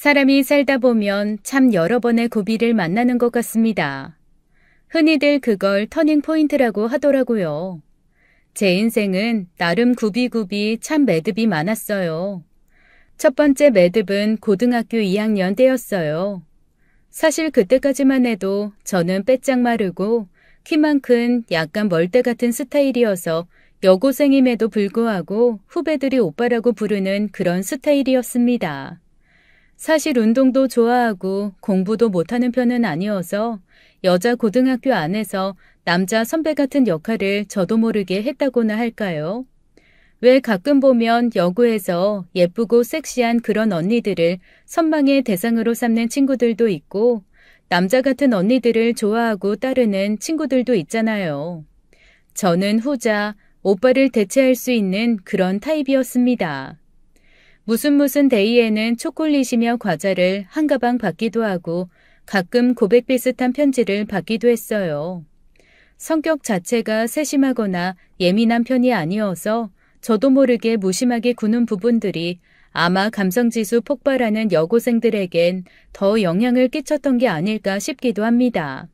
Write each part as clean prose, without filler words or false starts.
사람이 살다 보면 참 여러 번의 고비를 만나는 것 같습니다. 흔히들 그걸 터닝 포인트라고 하더라고요. 제 인생은 나름 굽이굽이 참 매듭이 많았어요. 첫 번째 매듭은 고등학교 2학년 때였어요. 사실 그때까지만 해도 저는 빼짝 마르고 키만 큰 약간 멀대 같은 스타일이어서 여고생임에도 불구하고 후배들이 오빠라고 부르는 그런 스타일이었습니다. 사실 운동도 좋아하고 공부도 못하는 편은 아니어서 여자 고등학교 안에서 남자 선배 같은 역할을 저도 모르게 했다고나 할까요? 왜 가끔 보면 여고에서 예쁘고 섹시한 그런 언니들을 선망의 대상으로 삼는 친구들도 있고 남자 같은 언니들을 좋아하고 따르는 친구들도 있잖아요. 저는 후자, 오빠를 대체할 수 있는 그런 타입이었습니다. 무슨 데이에는 초콜릿이며 과자를 한 가방 받기도 하고 가끔 고백 비슷한 편지를 받기도 했어요. 성격 자체가 세심하거나 예민한 편이 아니어서 저도 모르게 무심하게 구는 부분들이 아마 감성지수 폭발하는 여고생들에겐 더 영향을 끼쳤던 게 아닐까 싶기도 합니다.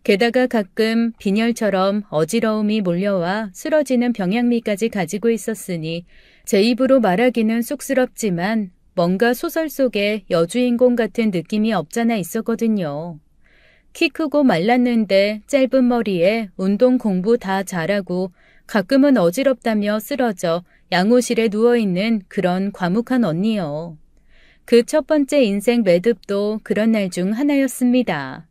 게다가 가끔 빈혈처럼 어지러움이 몰려와 쓰러지는 병약미까지 가지고 있었으니 제 입으로 말하기는 쑥스럽지만 뭔가 소설 속의 여주인공 같은 느낌이 없잖아 있었거든요. 키 크고 말랐는데 짧은 머리에 운동 공부 다 잘하고 가끔은 어지럽다며 쓰러져 양호실에 누워있는 그런 과묵한 언니요. 그 첫 번째 인생 매듭도 그런 날 중 하나였습니다.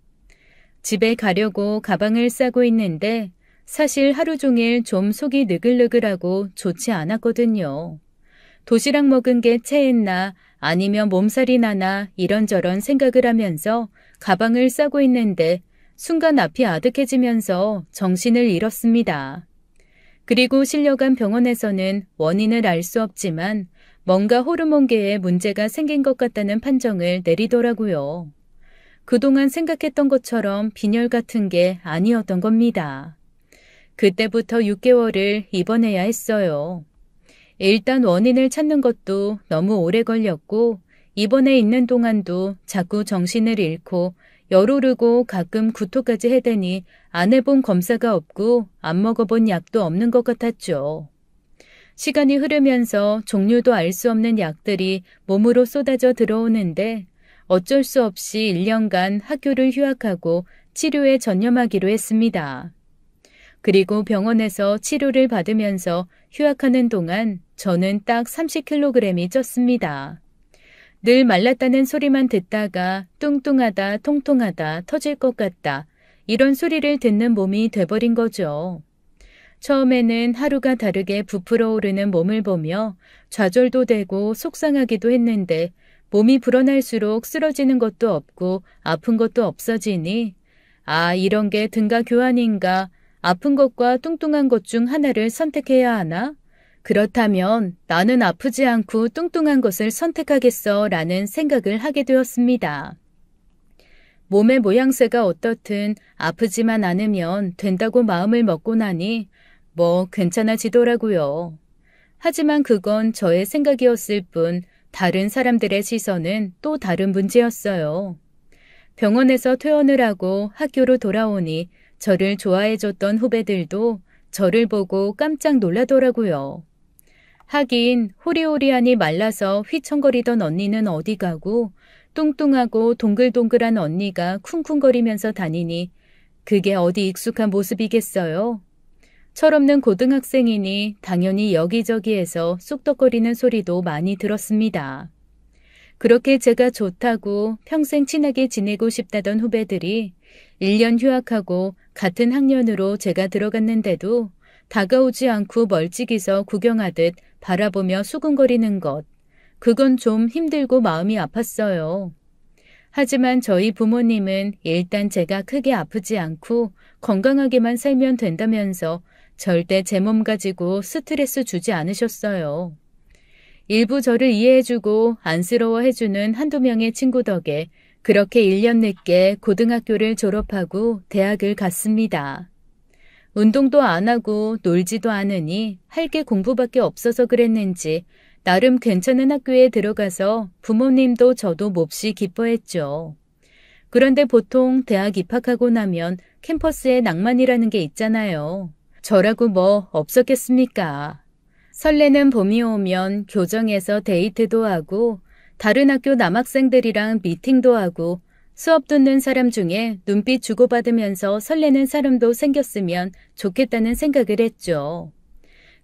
집에 가려고 가방을 싸고 있는데 사실 하루 종일 좀 속이 느글느글하고 좋지 않았거든요. 도시락 먹은 게 체했나 아니면 몸살이 나나 이런저런 생각을 하면서 가방을 싸고 있는데 순간 앞이 아득해지면서 정신을 잃었습니다. 그리고 실려간 병원에서는 원인을 알 수 없지만 뭔가 호르몬계에 문제가 생긴 것 같다는 판정을 내리더라고요. 그동안 생각했던 것처럼 빈혈 같은 게 아니었던 겁니다. 그때부터 6개월을 입원해야 했어요. 일단 원인을 찾는 것도 너무 오래 걸렸고 입원해 있는 동안도 자꾸 정신을 잃고 열 오르고 가끔 구토까지 해대니 안 해본 검사가 없고 안 먹어본 약도 없는 것 같았죠. 시간이 흐르면서 종류도 알 수 없는 약들이 몸으로 쏟아져 들어오는데 어쩔 수 없이 1년간 학교를 휴학하고 치료에 전념하기로 했습니다. 그리고 병원에서 치료를 받으면서 휴학하는 동안 저는 딱 30kg이 쪘습니다. 늘 말랐다는 소리만 듣다가 뚱뚱하다, 통통하다, 터질 것 같다 이런 소리를 듣는 몸이 돼버린 거죠. 처음에는 하루가 다르게 부풀어 오르는 몸을 보며 좌절도 되고 속상하기도 했는데 몸이 불어날수록 쓰러지는 것도 없고 아픈 것도 없어지니 아 이런 게 등가 교환인가 아픈 것과 뚱뚱한 것 중 하나를 선택해야 하나? 그렇다면 나는 아프지 않고 뚱뚱한 것을 선택하겠어 라는 생각을 하게 되었습니다. 몸의 모양새가 어떻든 아프지만 않으면 된다고 마음을 먹고 나니 뭐 괜찮아지더라고요. 하지만 그건 저의 생각이었을 뿐 다른 사람들의 시선은 또 다른 문제였어요. 병원에서 퇴원을 하고 학교로 돌아오니 저를 좋아해줬던 후배들도 저를 보고 깜짝 놀라더라고요. 하긴 호리호리하니 말라서 휘청거리던 언니는 어디 가고 뚱뚱하고 동글동글한 언니가 쿵쿵거리면서 다니니 그게 어디 익숙한 모습이겠어요? 철없는 고등학생이니 당연히 여기저기에서 쑥덕거리는 소리도 많이 들었습니다. 그렇게 제가 좋다고 평생 친하게 지내고 싶다던 후배들이 1년 휴학하고 같은 학년으로 제가 들어갔는데도 다가오지 않고 멀찍이서 구경하듯 바라보며 수군거리는 것. 그건 좀 힘들고 마음이 아팠어요. 하지만 저희 부모님은 일단 제가 크게 아프지 않고 건강하게만 살면 된다면서 절대 제 몸 가지고 스트레스 주지 않으셨어요. 일부 저를 이해해주고 안쓰러워해주는 한두 명의 친구 덕에 그렇게 1년 늦게 고등학교를 졸업하고 대학을 갔습니다. 운동도 안 하고 놀지도 않으니 할 게 공부밖에 없어서 그랬는지 나름 괜찮은 학교에 들어가서 부모님도 저도 몹시 기뻐했죠. 그런데 보통 대학 입학하고 나면 캠퍼스에 낭만이라는 게 있잖아요. 저라고 뭐 없었겠습니까? 설레는 봄이 오면 교정에서 데이트도 하고 다른 학교 남학생들이랑 미팅도 하고 수업 듣는 사람 중에 눈빛 주고받으면서 설레는 사람도 생겼으면 좋겠다는 생각을 했죠.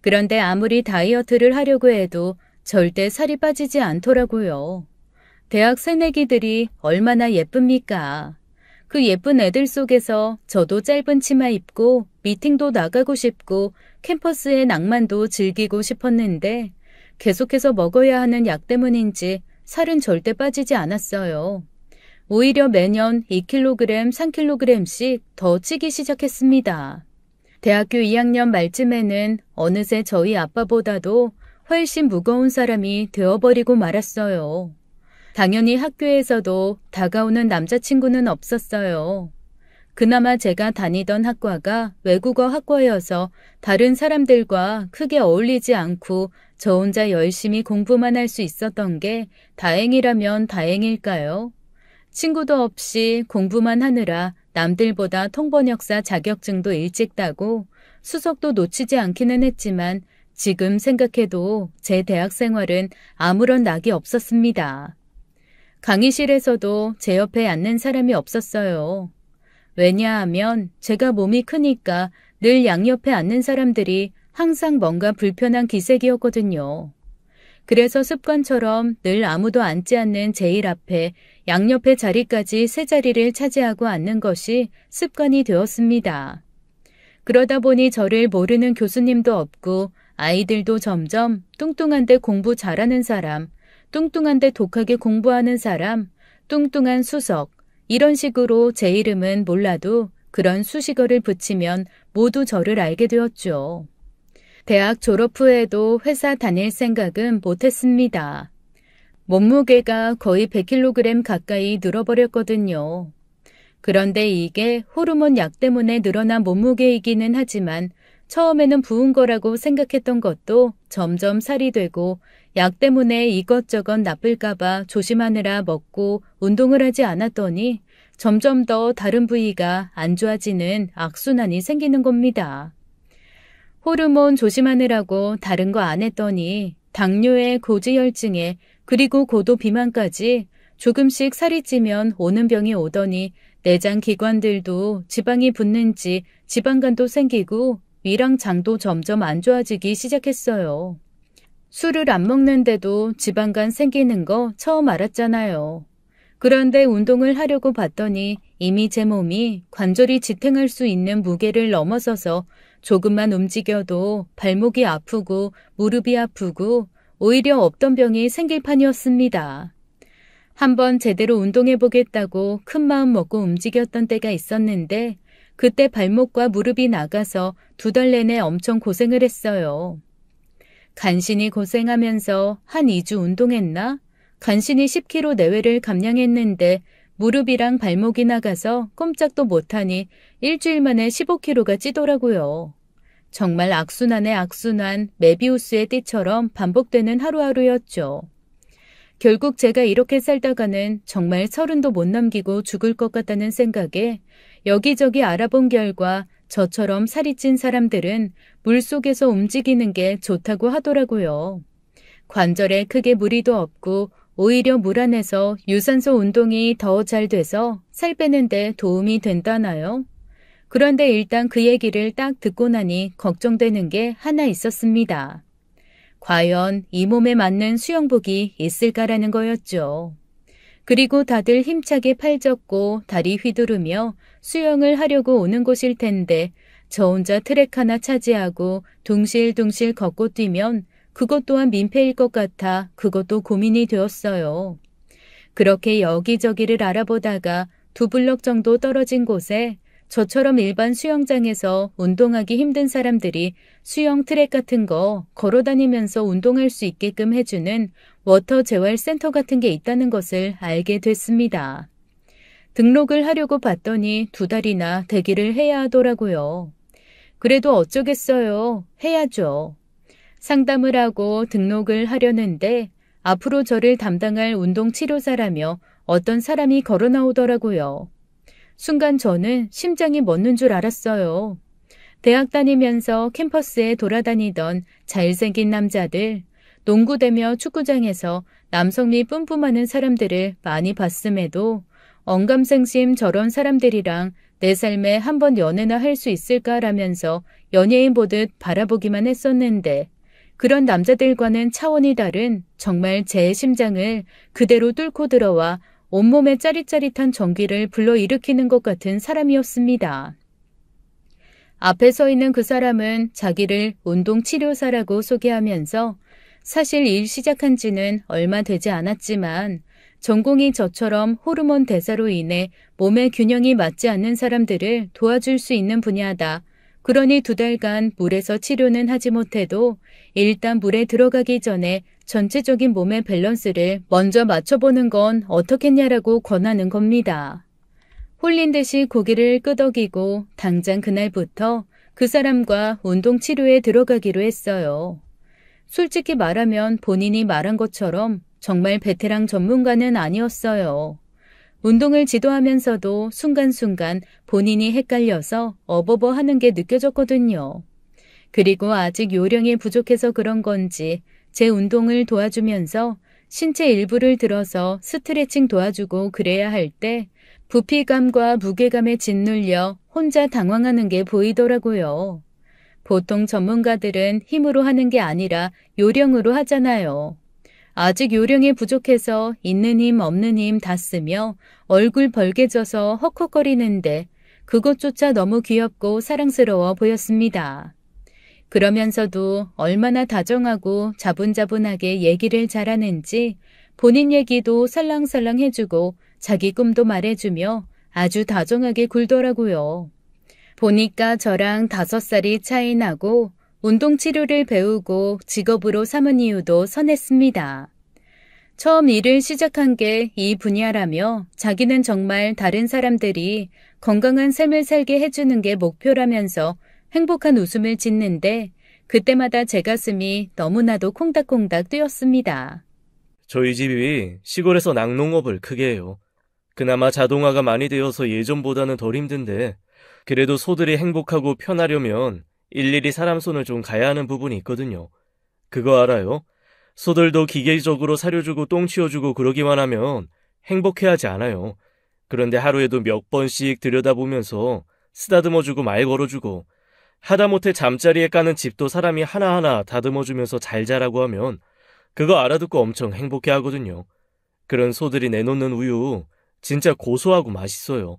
그런데 아무리 다이어트를 하려고 해도 절대 살이 빠지지 않더라고요. 대학 새내기들이 얼마나 예쁩니까? 그 예쁜 애들 속에서 저도 짧은 치마 입고 미팅도 나가고 싶고 캠퍼스의 낭만도 즐기고 싶었는데 계속해서 먹어야 하는 약 때문인지 살은 절대 빠지지 않았어요. 오히려 매년 2kg, 3kg씩 더 찌기 시작했습니다. 대학교 2학년 말쯤에는 어느새 저희 아빠보다도 훨씬 무거운 사람이 되어버리고 말았어요. 당연히 학교에서도 다가오는 남자친구는 없었어요. 그나마 제가 다니던 학과가 외국어 학과여서 다른 사람들과 크게 어울리지 않고 저 혼자 열심히 공부만 할 수 있었던 게 다행이라면 다행일까요? 친구도 없이 공부만 하느라 남들보다 통번역사 자격증도 일찍 따고 수석도 놓치지 않기는 했지만 지금 생각해도 제 대학 생활은 아무런 낙이 없었습니다. 강의실에서도 제 옆에 앉는 사람이 없었어요. 왜냐하면 제가 몸이 크니까 늘 양옆에 앉는 사람들이 항상 뭔가 불편한 기색이었거든요. 그래서 습관처럼 늘 아무도 앉지 않는 제일 앞에 양옆의 자리까지 세 자리를 차지하고 앉는 것이 습관이 되었습니다. 그러다 보니 저를 모르는 교수님도 없고 아이들도 점점 뚱뚱한데 공부 잘하는 사람, 뚱뚱한데 독하게 공부하는 사람, 뚱뚱한 수석, 이런 식으로 제 이름은 몰라도 그런 수식어를 붙이면 모두 저를 알게 되었죠. 대학 졸업 후에도 회사 다닐 생각은 못했습니다. 몸무게가 거의 100kg 가까이 늘어버렸거든요. 그런데 이게 호르몬 약 때문에 늘어난 몸무게이기는 하지만 처음에는 부은 거라고 생각했던 것도 점점 살이 되고 약 때문에 이것저것 나쁠까봐 조심하느라 먹고 운동을 하지 않았더니 점점 더 다른 부위가 안 좋아지는 악순환이 생기는 겁니다. 호르몬 조심하느라고 다른 거 안 했더니 당뇨에 고지혈증에 그리고 고도 비만까지 조금씩 살이 찌면 오는 병이 오더니 내장 기관들도 지방이 붙는지 지방간도 생기고 위랑 장도 점점 안 좋아지기 시작했어요. 술을 안 먹는데도 지방간 생기는 거 처음 알았잖아요. 그런데 운동을 하려고 봤더니 이미 제 몸이 관절이 지탱할 수 있는 무게를 넘어서서 조금만 움직여도 발목이 아프고 무릎이 아프고 오히려 없던 병이 생길 판이었습니다. 한번 제대로 운동해보겠다고 큰 마음 먹고 움직였던 때가 있었는데 그때 발목과 무릎이 나가서 2달 내내 엄청 고생을 했어요. 간신히 고생하면서 한 2주 운동했나? 간신히 10kg 내외를 감량했는데 무릎이랑 발목이 나가서 꼼짝도 못하니 일주일 만에 15kg가 찌더라고요. 정말 악순환의 악순환, 메비우스의 띠처럼 반복되는 하루하루였죠. 결국 제가 이렇게 살다가는 정말 30도 못 넘기고 죽을 것 같다는 생각에 여기저기 알아본 결과 저처럼 살이 찐 사람들은 물속에서 움직이는 게 좋다고 하더라고요. 관절에 크게 무리도 없고 오히려 물 안에서 유산소 운동이 더 잘 돼서 살 빼는 데 도움이 된다나요? 그런데 일단 그 얘기를 딱 듣고 나니 걱정되는 게 하나 있었습니다. 과연 이 몸에 맞는 수영복이 있을까라는 거였죠. 그리고 다들 힘차게 팔 젓고 다리 휘두르며 수영을 하려고 오는 곳일 텐데 저 혼자 트랙 하나 차지하고 둥실둥실 걷고 뛰면 그것 또한 민폐일 것 같아 그것도 고민이 되었어요. 그렇게 여기저기를 알아보다가 2블럭 정도 떨어진 곳에 저처럼 일반 수영장에서 운동하기 힘든 사람들이 수영 트랙 같은 거 걸어다니면서 운동할 수 있게끔 해주는 워터 재활센터 같은 게 있다는 것을 알게 됐습니다. 등록을 하려고 봤더니 2달이나 대기를 해야 하더라고요. 그래도 어쩌겠어요. 해야죠. 상담을 하고 등록을 하려는데 앞으로 저를 담당할 운동치료사라며 어떤 사람이 걸어 나오더라고요. 순간 저는 심장이 멎는 줄 알았어요. 대학 다니면서 캠퍼스에 돌아다니던 잘생긴 남자들, 농구대며 축구장에서 남성미 뿜뿜하는 사람들을 많이 봤음에도 언감생심 저런 사람들이랑 내 삶에 한 번 연애나 할 수 있을까라면서 연예인 보듯 바라보기만 했었는데 그런 남자들과는 차원이 다른 정말 제 심장을 그대로 뚫고 들어와 온몸에 짜릿짜릿한 전기를 불러일으키는 것 같은 사람이었습니다. 앞에 서 있는 그 사람은 자기를 운동치료사라고 소개하면서 사실 일 시작한 지는 얼마 되지 않았지만 전공이 저처럼 호르몬 대사로 인해 몸의 균형이 맞지 않는 사람들을 도와줄 수 있는 분야다. 그러니 2달간 물에서 치료는 하지 못해도 일단 물에 들어가기 전에 전체적인 몸의 밸런스를 먼저 맞춰보는 건 어떻겠냐라고 권하는 겁니다. 홀린 듯이 고개를 끄덕이고 당장 그날부터 그 사람과 운동치료에 들어가기로 했어요. 솔직히 말하면 본인이 말한 것처럼 정말 베테랑 전문가는 아니었어요. 운동을 지도하면서도 순간순간 본인이 헷갈려서 어버버 하는 게 느껴졌거든요. 그리고 아직 요령이 부족해서 그런 건지 제 운동을 도와주면서 신체 일부를 들어서 스트레칭 도와주고 그래야 할 때 부피감과 무게감에 짓눌려 혼자 당황하는 게 보이더라고요. 보통 전문가들은 힘으로 하는 게 아니라 요령으로 하잖아요. 아직 요령이 부족해서 있는 힘 없는 힘 다 쓰며 얼굴 벌개져서 헉헉거리는데 그것조차 너무 귀엽고 사랑스러워 보였습니다. 그러면서도 얼마나 다정하고 자분자분하게 얘기를 잘하는지 본인 얘기도 살랑살랑 해주고 자기 꿈도 말해주며 아주 다정하게 굴더라고요. 보니까 저랑 5살이 차이 나고 운동치료를 배우고 직업으로 삼은 이유도 선했습니다. 처음 일을 시작한 게 이 분야라며 자기는 정말 다른 사람들이 건강한 삶을 살게 해주는 게 목표라면서 행복한 웃음을 짓는데 그때마다 제 가슴이 너무나도 콩닥콩닥 뛰었습니다. 저희 집이 시골에서 낙농업을 크게 해요. 그나마 자동화가 많이 되어서 예전보다는 덜 힘든데 그래도 소들이 행복하고 편하려면 일일이 사람 손을 좀 가야 하는 부분이 있거든요. 그거 알아요? 소들도 기계적으로 사료주고 똥 치워주고 그러기만 하면 행복해하지 않아요. 그런데 하루에도 몇 번씩 들여다보면서 쓰다듬어주고 말 걸어주고 하다못해 잠자리에 까는 집도 사람이 하나하나 다듬어주면서 잘 자라고 하면 그거 알아듣고 엄청 행복해하거든요. 그런 소들이 내놓는 우유 진짜 고소하고 맛있어요.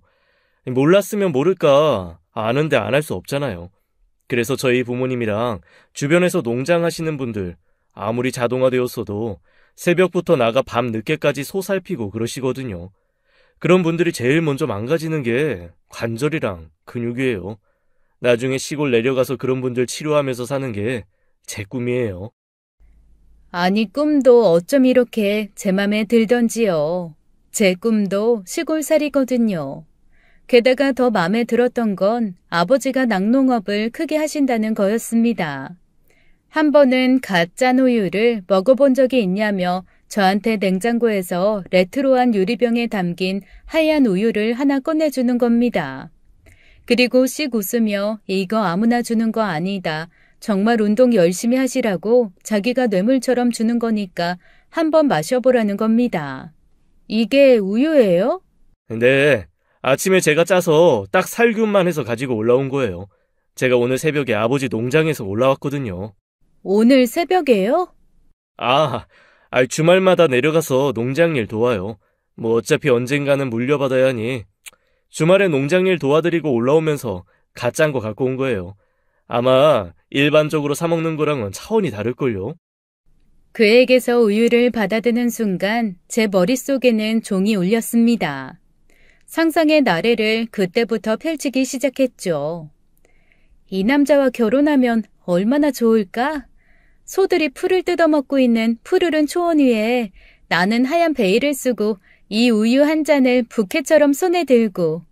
몰랐으면 모를까 아는데 안 할 수 없잖아요. 그래서 저희 부모님이랑 주변에서 농장하시는 분들 아무리 자동화되었어도 새벽부터 나가 밤 늦게까지 소 살피고 그러시거든요. 그런 분들이 제일 먼저 망가지는 게 관절이랑 근육이에요. 나중에 시골 내려가서 그런 분들 치료하면서 사는 게 제 꿈이에요. 아니 꿈도 어쩜 이렇게 제 맘에 들던지요. 제 꿈도 시골살이거든요. 게다가 더 마음에 들었던 건 아버지가 낙농업을 크게 하신다는 거였습니다. 한 번은 갓 짠 우유를 먹어본 적이 있냐며 저한테 냉장고에서 레트로한 유리병에 담긴 하얀 우유를 하나 꺼내주는 겁니다. 그리고 씩 웃으며 이거 아무나 주는 거 아니다. 정말 운동 열심히 하시라고 자기가 뇌물처럼 주는 거니까 한번 마셔보라는 겁니다. 이게 우유예요? 네, 아침에 제가 짜서 딱 살균만 해서 가지고 올라온 거예요. 제가 오늘 새벽에 아버지 농장에서 올라왔거든요. 오늘 새벽에요? 주말마다 내려가서 농장일 도와요. 뭐 어차피 언젠가는 물려받아야 하니 주말에 농장일 도와드리고 올라오면서 갓 짠 거 갖고 온 거예요. 아마 일반적으로 사 먹는 거랑은 차원이 다를걸요. 그에게서 우유를 받아드는 순간 제 머릿속에는 종이 울렸습니다. 상상의 나래를 그때부터 펼치기 시작했죠. 이 남자와 결혼하면 얼마나 좋을까? 소들이 풀을 뜯어먹고 있는 푸르른 초원 위에 나는 하얀 베일을 쓰고 이 우유 한 잔을 부케처럼 손에 들고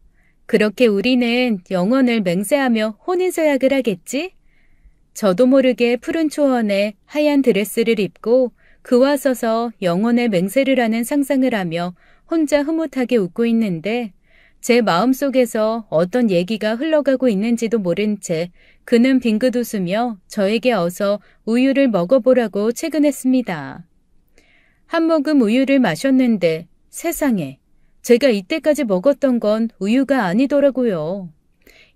그렇게 우리는 영원을 맹세하며 혼인서약을 하겠지? 저도 모르게 푸른 초원에 하얀 드레스를 입고 그와 서서 영혼의 맹세를 하는 상상을 하며 혼자 흐뭇하게 웃고 있는데 제 마음속에서 어떤 얘기가 흘러가고 있는지도 모른 채 그는 빙긋 웃으며 저에게 어서 우유를 먹어보라고 채근했습니다. 한 모금 우유를 마셨는데 세상에 제가 이때까지 먹었던 건 우유가 아니더라고요.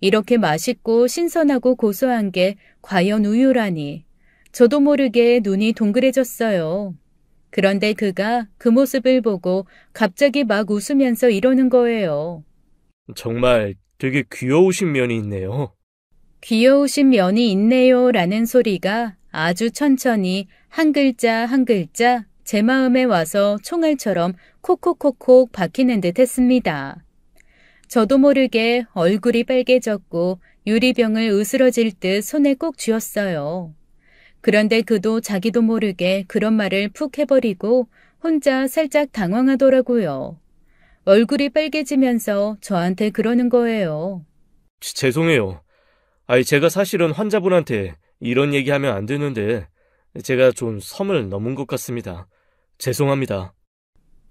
이렇게 맛있고 신선하고 고소한 게 과연 우유라니. 저도 모르게 눈이 동그래졌어요. 그런데 그가 그 모습을 보고 갑자기 막 웃으면서 이러는 거예요. 정말 되게 귀여우신 면이 있네요. 귀여우신 면이 있네요 라는 소리가 아주 천천히 한 글자 한 글자 제 마음에 와서 총알처럼 콕콕콕콕 박히는 듯 했습니다. 저도 모르게 얼굴이 빨개졌고 유리병을 으스러질 듯 손에 꼭 쥐었어요. 그런데 그도 자기도 모르게 그런 말을 푹 해버리고 혼자 살짝 당황하더라고요. 얼굴이 빨개지면서 저한테 그러는 거예요. 죄송해요. 제가 사실은 환자분한테 이런 얘기하면 안 되는데 제가 좀 섬을 넘은 것 같습니다. 죄송합니다.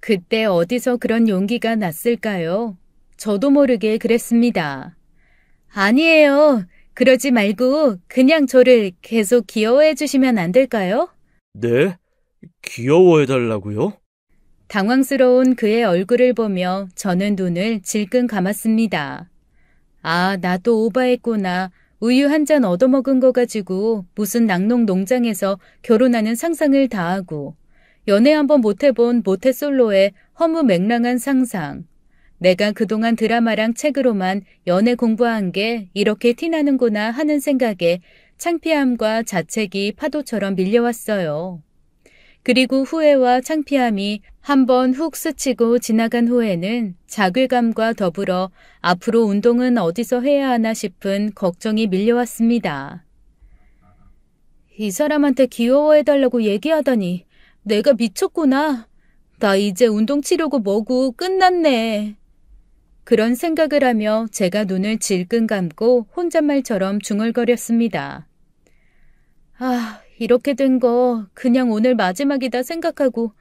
그때 어디서 그런 용기가 났을까요? 저도 모르게 그랬습니다. 아니에요. 그러지 말고 그냥 저를 계속 귀여워해 주시면 안 될까요? 네? 귀여워해달라고요? 당황스러운 그의 얼굴을 보며 저는 눈을 질끈 감았습니다. 아, 나도 오바했구나. 우유 한 잔 얻어먹은 거 가지고 무슨 낙농 농장에서 결혼하는 상상을 다 하고 연애 한번 못해본 모태솔로의 허무맹랑한 상상. 내가 그동안 드라마랑 책으로만 연애 공부한 게 이렇게 티나는구나 하는 생각에 창피함과 자책이 파도처럼 밀려왔어요. 그리고 후회와 창피함이 한번 훅 스치고 지나간 후에는 자괴감과 더불어 앞으로 운동은 어디서 해야 하나 싶은 걱정이 밀려왔습니다. 이 사람한테 귀여워해달라고 얘기하다니 내가 미쳤구나. 나 이제 운동 치려고 뭐고 끝났네. 그런 생각을 하며 제가 눈을 질끈 감고 혼잣말처럼 중얼거렸습니다. 아, 이렇게 된 거 그냥 오늘 마지막이다 생각하고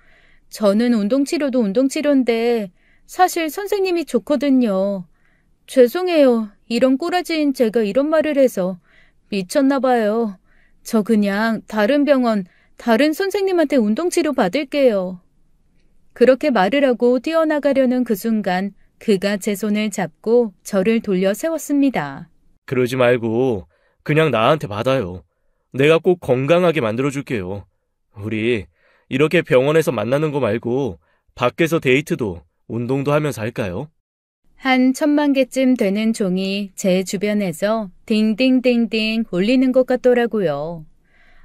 저는 운동치료도 운동치료인데 사실 선생님이 좋거든요. 죄송해요. 이런 꼬라지인 제가 이런 말을 해서 미쳤나 봐요. 저 그냥 다른 병원, 다른 선생님한테 운동치료 받을게요. 그렇게 말을 하고 뛰어나가려는 그 순간 그가 제 손을 잡고 저를 돌려 세웠습니다. 그러지 말고 그냥 나한테 받아요. 내가 꼭 건강하게 만들어줄게요. 우리 이렇게 병원에서 만나는 거 말고 밖에서 데이트도 운동도 하면서 할까요? 한 1000만 개쯤 되는 종이 제 주변에서 딩딩딩딩 울리는 것 같더라고요.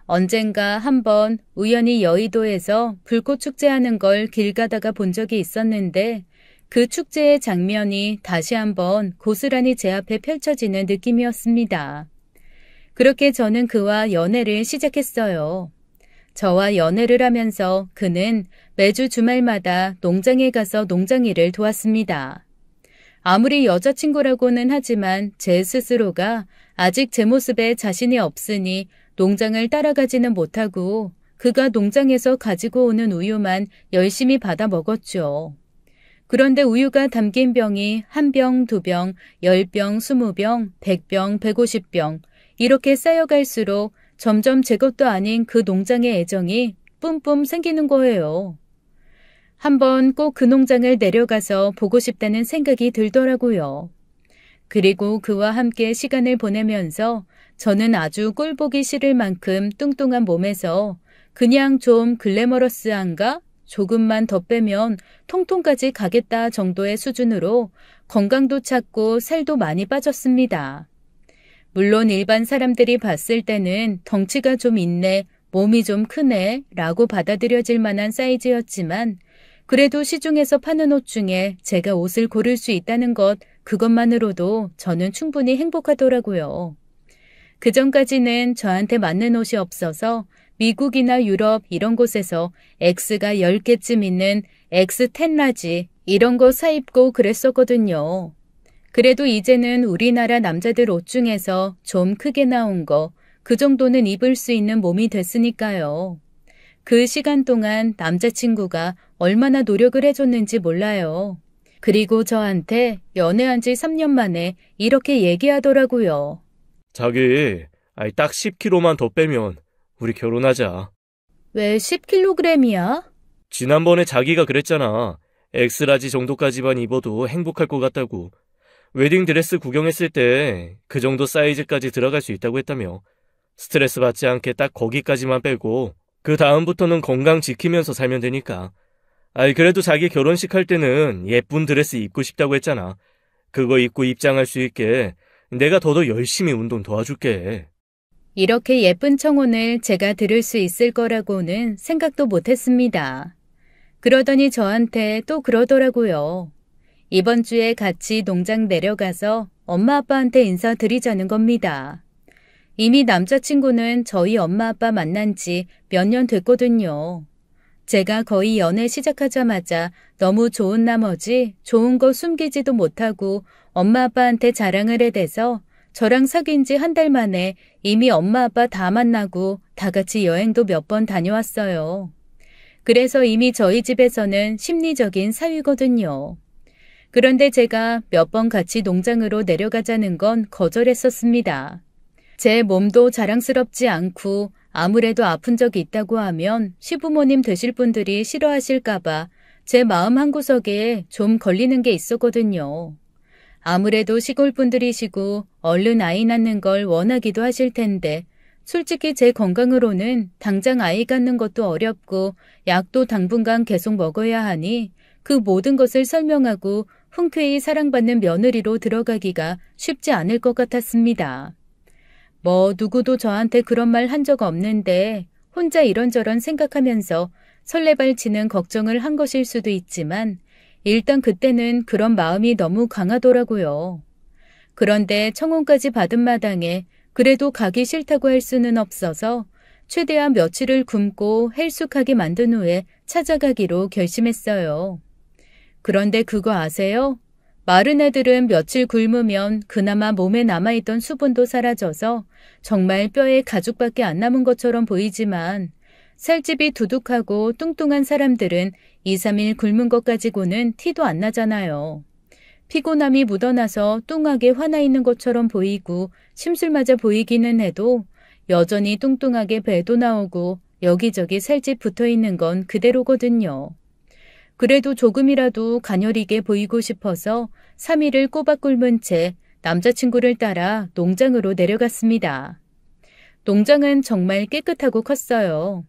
언젠가 한번 우연히 여의도에서 불꽃 축제하는 걸 길 가다가 본 적이 있었는데 그 축제의 장면이 다시 한번 고스란히 제 앞에 펼쳐지는 느낌이었습니다. 그렇게 저는 그와 연애를 시작했어요. 저와 연애를 하면서 그는 매주 주말마다 농장에 가서 농장일을 도왔습니다. 아무리 여자친구라고는 하지만 제 스스로가 아직 제 모습에 자신이 없으니 농장을 따라가지는 못하고 그가 농장에서 가지고 오는 우유만 열심히 받아 먹었죠. 그런데 우유가 담긴 병이 1병, 2병, 10병, 20병, 100병, 150병 이렇게 쌓여갈수록 점점 제 것도 아닌 그 농장의 애정이 뿜뿜 생기는 거예요. 한번 꼭 그 농장을 내려가서 보고 싶다는 생각이 들더라고요. 그리고 그와 함께 시간을 보내면서 저는 아주 꼴보기 싫을 만큼 뚱뚱한 몸에서 그냥 좀 글래머러스한가? 조금만 더 빼면 통통까지 가겠다 정도의 수준으로 건강도 찾고 살도 많이 빠졌습니다. 물론 일반 사람들이 봤을 때는 덩치가 좀 있네, 몸이 좀 크네 라고 받아들여질 만한 사이즈였지만 그래도 시중에서 파는 옷 중에 제가 옷을 고를 수 있다는 것 그것만으로도 저는 충분히 행복하더라고요. 그전까지는 저한테 맞는 옷이 없어서 미국이나 유럽 이런 곳에서 X가 10개쯤 있는 X10 라지 이런 거 사입고 그랬었거든요. 그래도 이제는 우리나라 남자들 옷 중에서 좀 크게 나온 거, 그 정도는 입을 수 있는 몸이 됐으니까요. 그 시간 동안 남자친구가 얼마나 노력을 해줬는지 몰라요. 그리고 저한테 연애한 지 3년 만에 이렇게 얘기하더라고요. 자기, 딱 10kg만 더 빼면 우리 결혼하자. 왜 10kg이야? 지난번에 자기가 그랬잖아. 엑스라지 정도까지만 입어도 행복할 것 같다고. 웨딩드레스 구경했을 때 그 정도 사이즈까지 들어갈 수 있다고 했다며. 스트레스 받지 않게 딱 거기까지만 빼고 그 다음부터는 건강 지키면서 살면 되니까. 그래도 자기 결혼식 할 때는 예쁜 드레스 입고 싶다고 했잖아. 그거 입고 입장할 수 있게 내가 더더 열심히 운동 도와줄게. 이렇게 예쁜 청혼을 제가 들을 수 있을 거라고는 생각도 못했습니다. 그러더니 저한테 또 그러더라고요. 이번 주에 같이 농장 내려가서 엄마 아빠한테 인사드리자는 겁니다. 이미 남자친구는 저희 엄마 아빠 만난 지 몇 년 됐거든요. 제가 거의 연애 시작하자마자 너무 좋은 나머지 좋은 거 숨기지도 못하고 엄마 아빠한테 자랑을 해대서 저랑 사귄 지 한 달 만에 이미 엄마 아빠 다 만나고 다 같이 여행도 몇 번 다녀왔어요. 그래서 이미 저희 집에서는 심리적인 사위거든요. 그런데 제가 몇 번 같이 농장으로 내려가자는 건 거절했었습니다. 제 몸도 자랑스럽지 않고 아무래도 아픈 적이 있다고 하면 시부모님 되실 분들이 싫어하실까봐 제 마음 한구석에 좀 걸리는 게 있었거든요. 아무래도 시골 분들이시고 얼른 아이 낳는 걸 원하기도 하실 텐데 솔직히 제 건강으로는 당장 아이 갖는 것도 어렵고 약도 당분간 계속 먹어야 하니 그 모든 것을 설명하고 흔쾌히 사랑받는 며느리로 들어가기가 쉽지 않을 것 같았습니다. 누구도 저한테 그런 말 한 적 없는데 혼자 이런저런 생각하면서 설레발치는 걱정을 한 것일 수도 있지만 일단 그때는 그런 마음이 너무 강하더라고요. 그런데 청혼까지 받은 마당에 그래도 가기 싫다고 할 수는 없어서 최대한 며칠을 굶고 헬쑥하게 만든 후에 찾아가기로 결심했어요. 그런데 그거 아세요? 마른 애들은 며칠 굶으면 그나마 몸에 남아있던 수분도 사라져서 정말 뼈에 가죽밖에 안 남은 것처럼 보이지만 살집이 두둑하고 뚱뚱한 사람들은 2, 3일 굶은 것 가지고는 티도 안 나잖아요. 피곤함이 묻어나서 뚱하게 화나 있는 것처럼 보이고 심술 맞아 보이기는 해도 여전히 뚱뚱하게 배도 나오고 여기저기 살집 붙어있는 건 그대로거든요. 그래도 조금이라도 가녀리게 보이고 싶어서 3일을 꼬박 굶은 채 남자친구를 따라 농장으로 내려갔습니다. 농장은 정말 깨끗하고 컸어요.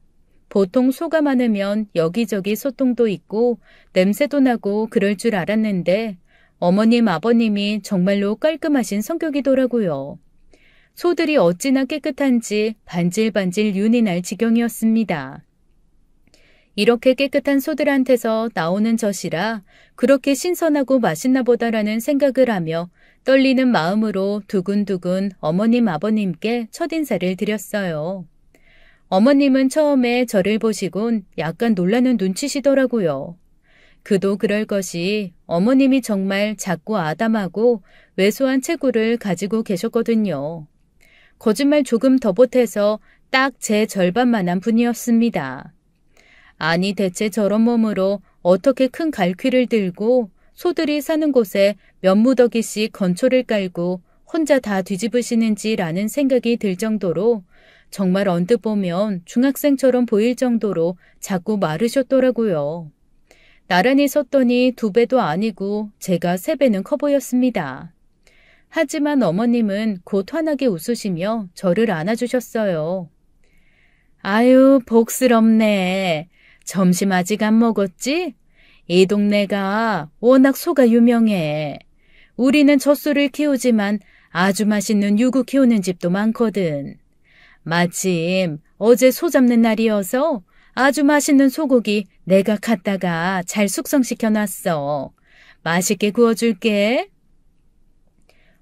보통 소가 많으면 여기저기 소똥도 있고 냄새도 나고 그럴 줄 알았는데 어머님, 아버님이 정말로 깔끔하신 성격이더라고요. 소들이 어찌나 깨끗한지 반질반질 윤이 날 지경이었습니다. 이렇게 깨끗한 소들한테서 나오는 젖이라 그렇게 신선하고 맛있나 보다라는 생각을 하며 떨리는 마음으로 두근두근 어머님, 아버님께 첫인사를 드렸어요. 어머님은 처음에 저를 보시곤 약간 놀라는 눈치시더라고요. 그도 그럴 것이 어머님이 정말 작고 아담하고 왜소한 체구를 가지고 계셨거든요. 거짓말 조금 더 보태서 딱 제 절반만한 분이었습니다. 아니 대체 저런 몸으로 어떻게 큰 갈퀴를 들고 소들이 사는 곳에 몇 무더기씩 건초를 깔고 혼자 다 뒤집으시는지라는 생각이 들 정도로 정말 언뜻 보면 중학생처럼 보일 정도로 자꾸 마르셨더라고요. 나란히 섰더니 2배도 아니고 제가 3배는 커 보였습니다. 하지만 어머님은 곧 환하게 웃으시며 저를 안아주셨어요. 아유, 복스럽네. 점심 아직 안 먹었지? 이 동네가 워낙 소가 유명해. 우리는 젖소를 키우지만 아주 맛있는 유구 키우는 집도 많거든. 마침 어제 소 잡는 날이어서 아주 맛있는 소고기 내가 갖다가 잘 숙성시켜놨어. 맛있게 구워줄게.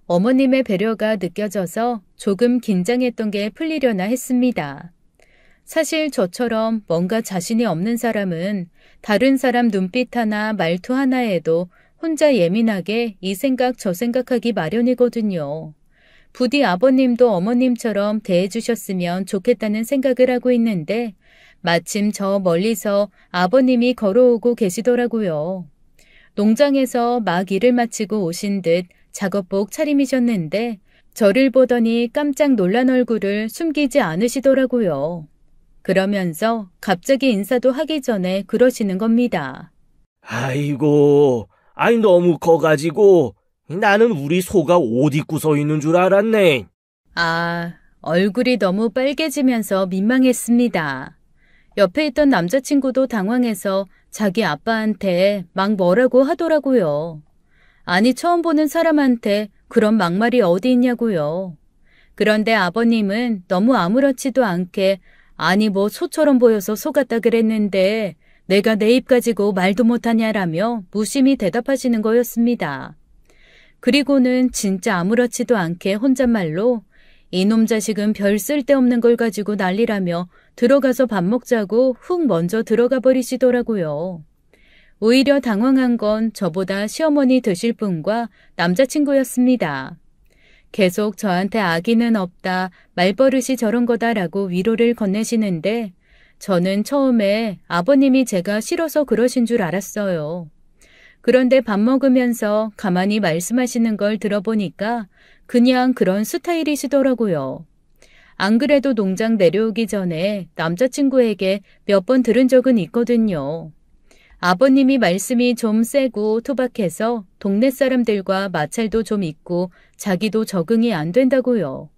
어머님의 배려가 느껴져서 조금 긴장했던 게 풀리려나 했습니다. 사실 저처럼 뭔가 자신이 없는 사람은 다른 사람 눈빛 하나 말투 하나에도 혼자 예민하게 이 생각 저 생각하기 마련이거든요. 부디 아버님도 어머님처럼 대해주셨으면 좋겠다는 생각을 하고 있는데 마침 저 멀리서 아버님이 걸어오고 계시더라고요. 농장에서 막 일을 마치고 오신 듯 작업복 차림이셨는데 저를 보더니 깜짝 놀란 얼굴을 숨기지 않으시더라고요. 그러면서 갑자기 인사도 하기 전에 그러시는 겁니다. 아이고, 아이 너무 커가지고 나는 우리 소가 옷 입고 서 있는 줄 알았네. 아, 얼굴이 너무 빨개지면서 민망했습니다. 옆에 있던 남자친구도 당황해서 자기 아빠한테 막 뭐라고 하더라고요. 아니, 처음 보는 사람한테 그런 막말이 어디 있냐고요. 그런데 아버님은 너무 아무렇지도 않게 아니 뭐 소처럼 보여서 속았다 그랬는데 내가 내 입 가지고 말도 못하냐라며 무심히 대답하시는 거였습니다. 그리고는 진짜 아무렇지도 않게 혼잣말로 이놈 자식은 별 쓸데없는 걸 가지고 난리라며 들어가서 밥 먹자고 훅 먼저 들어가 버리시더라고요. 오히려 당황한 건 저보다 시어머니 되실 분과 남자친구였습니다. 계속 저한테 아기는 없다, 말버릇이 저런 거다라고 위로를 건네시는데 저는 처음에 아버님이 제가 싫어서 그러신 줄 알았어요. 그런데 밥 먹으면서 가만히 말씀하시는 걸 들어보니까 그냥 그런 스타일이시더라고요. 안 그래도 농장 내려오기 전에 남자친구에게 몇 번 들은 적은 있거든요. 아버님이 말씀이 좀 세고 투박해서 동네 사람들과 마찰도 좀 있고 자기도 적응이 안 된다고요.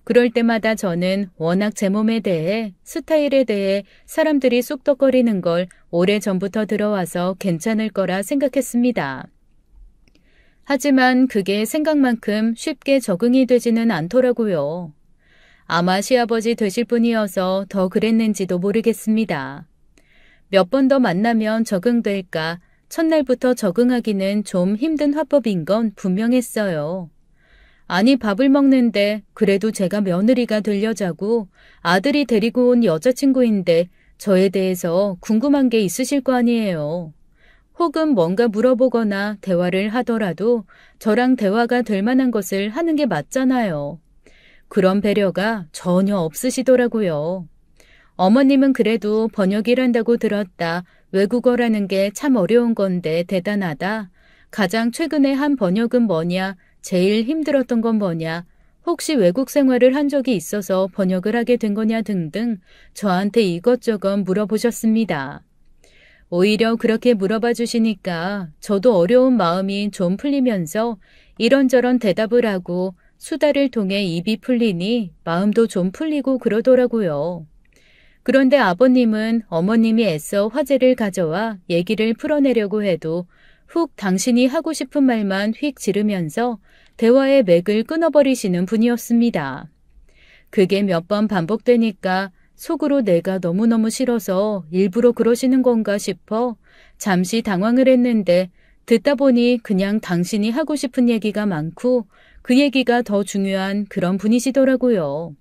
그럴 때마다 저는 워낙 제 몸에 대해, 스타일에 대해 사람들이 쑥덕거리는 걸 오래전부터 들어와서 괜찮을 거라 생각했습니다. 하지만 그게 생각만큼 쉽게 적응이 되지는 않더라고요. 아마 시아버지 되실 분이어서 더 그랬는지도 모르겠습니다. 몇 번 더 만나면 적응될까, 첫날부터 적응하기는 좀 힘든 화법인 건 분명했어요. 아니 밥을 먹는데 그래도 제가 며느리가 되려자고 아들이 데리고 온 여자친구인데 저에 대해서 궁금한 게 있으실 거 아니에요. 혹은 뭔가 물어보거나 대화를 하더라도 저랑 대화가 될 만한 것을 하는 게 맞잖아요. 그런 배려가 전혀 없으시더라고요. 어머님은 그래도 번역이란다고 들었다. 외국어라는 게 참 어려운 건데 대단하다. 가장 최근에 한 번역은 뭐냐? 제일 힘들었던 건 뭐냐? 혹시 외국 생활을 한 적이 있어서 번역을 하게 된 거냐 등등 저한테 이것저것 물어보셨습니다. 오히려 그렇게 물어봐 주시니까 저도 어려운 마음이 좀 풀리면서 이런저런 대답을 하고 수다를 통해 입이 풀리니 마음도 좀 풀리고 그러더라고요. 그런데 아버님은 어머님이 애써 화제를 가져와 얘기를 풀어내려고 해도 훅 당신이 하고 싶은 말만 휙 지르면서 대화의 맥을 끊어버리시는 분이었습니다. 그게 몇 번 반복되니까 속으로 내가 너무너무 싫어서 일부러 그러시는 건가 싶어 잠시 당황을 했는데 듣다 보니 그냥 당신이 하고 싶은 얘기가 많고 그 얘기가 더 중요한 그런 분이시더라고요.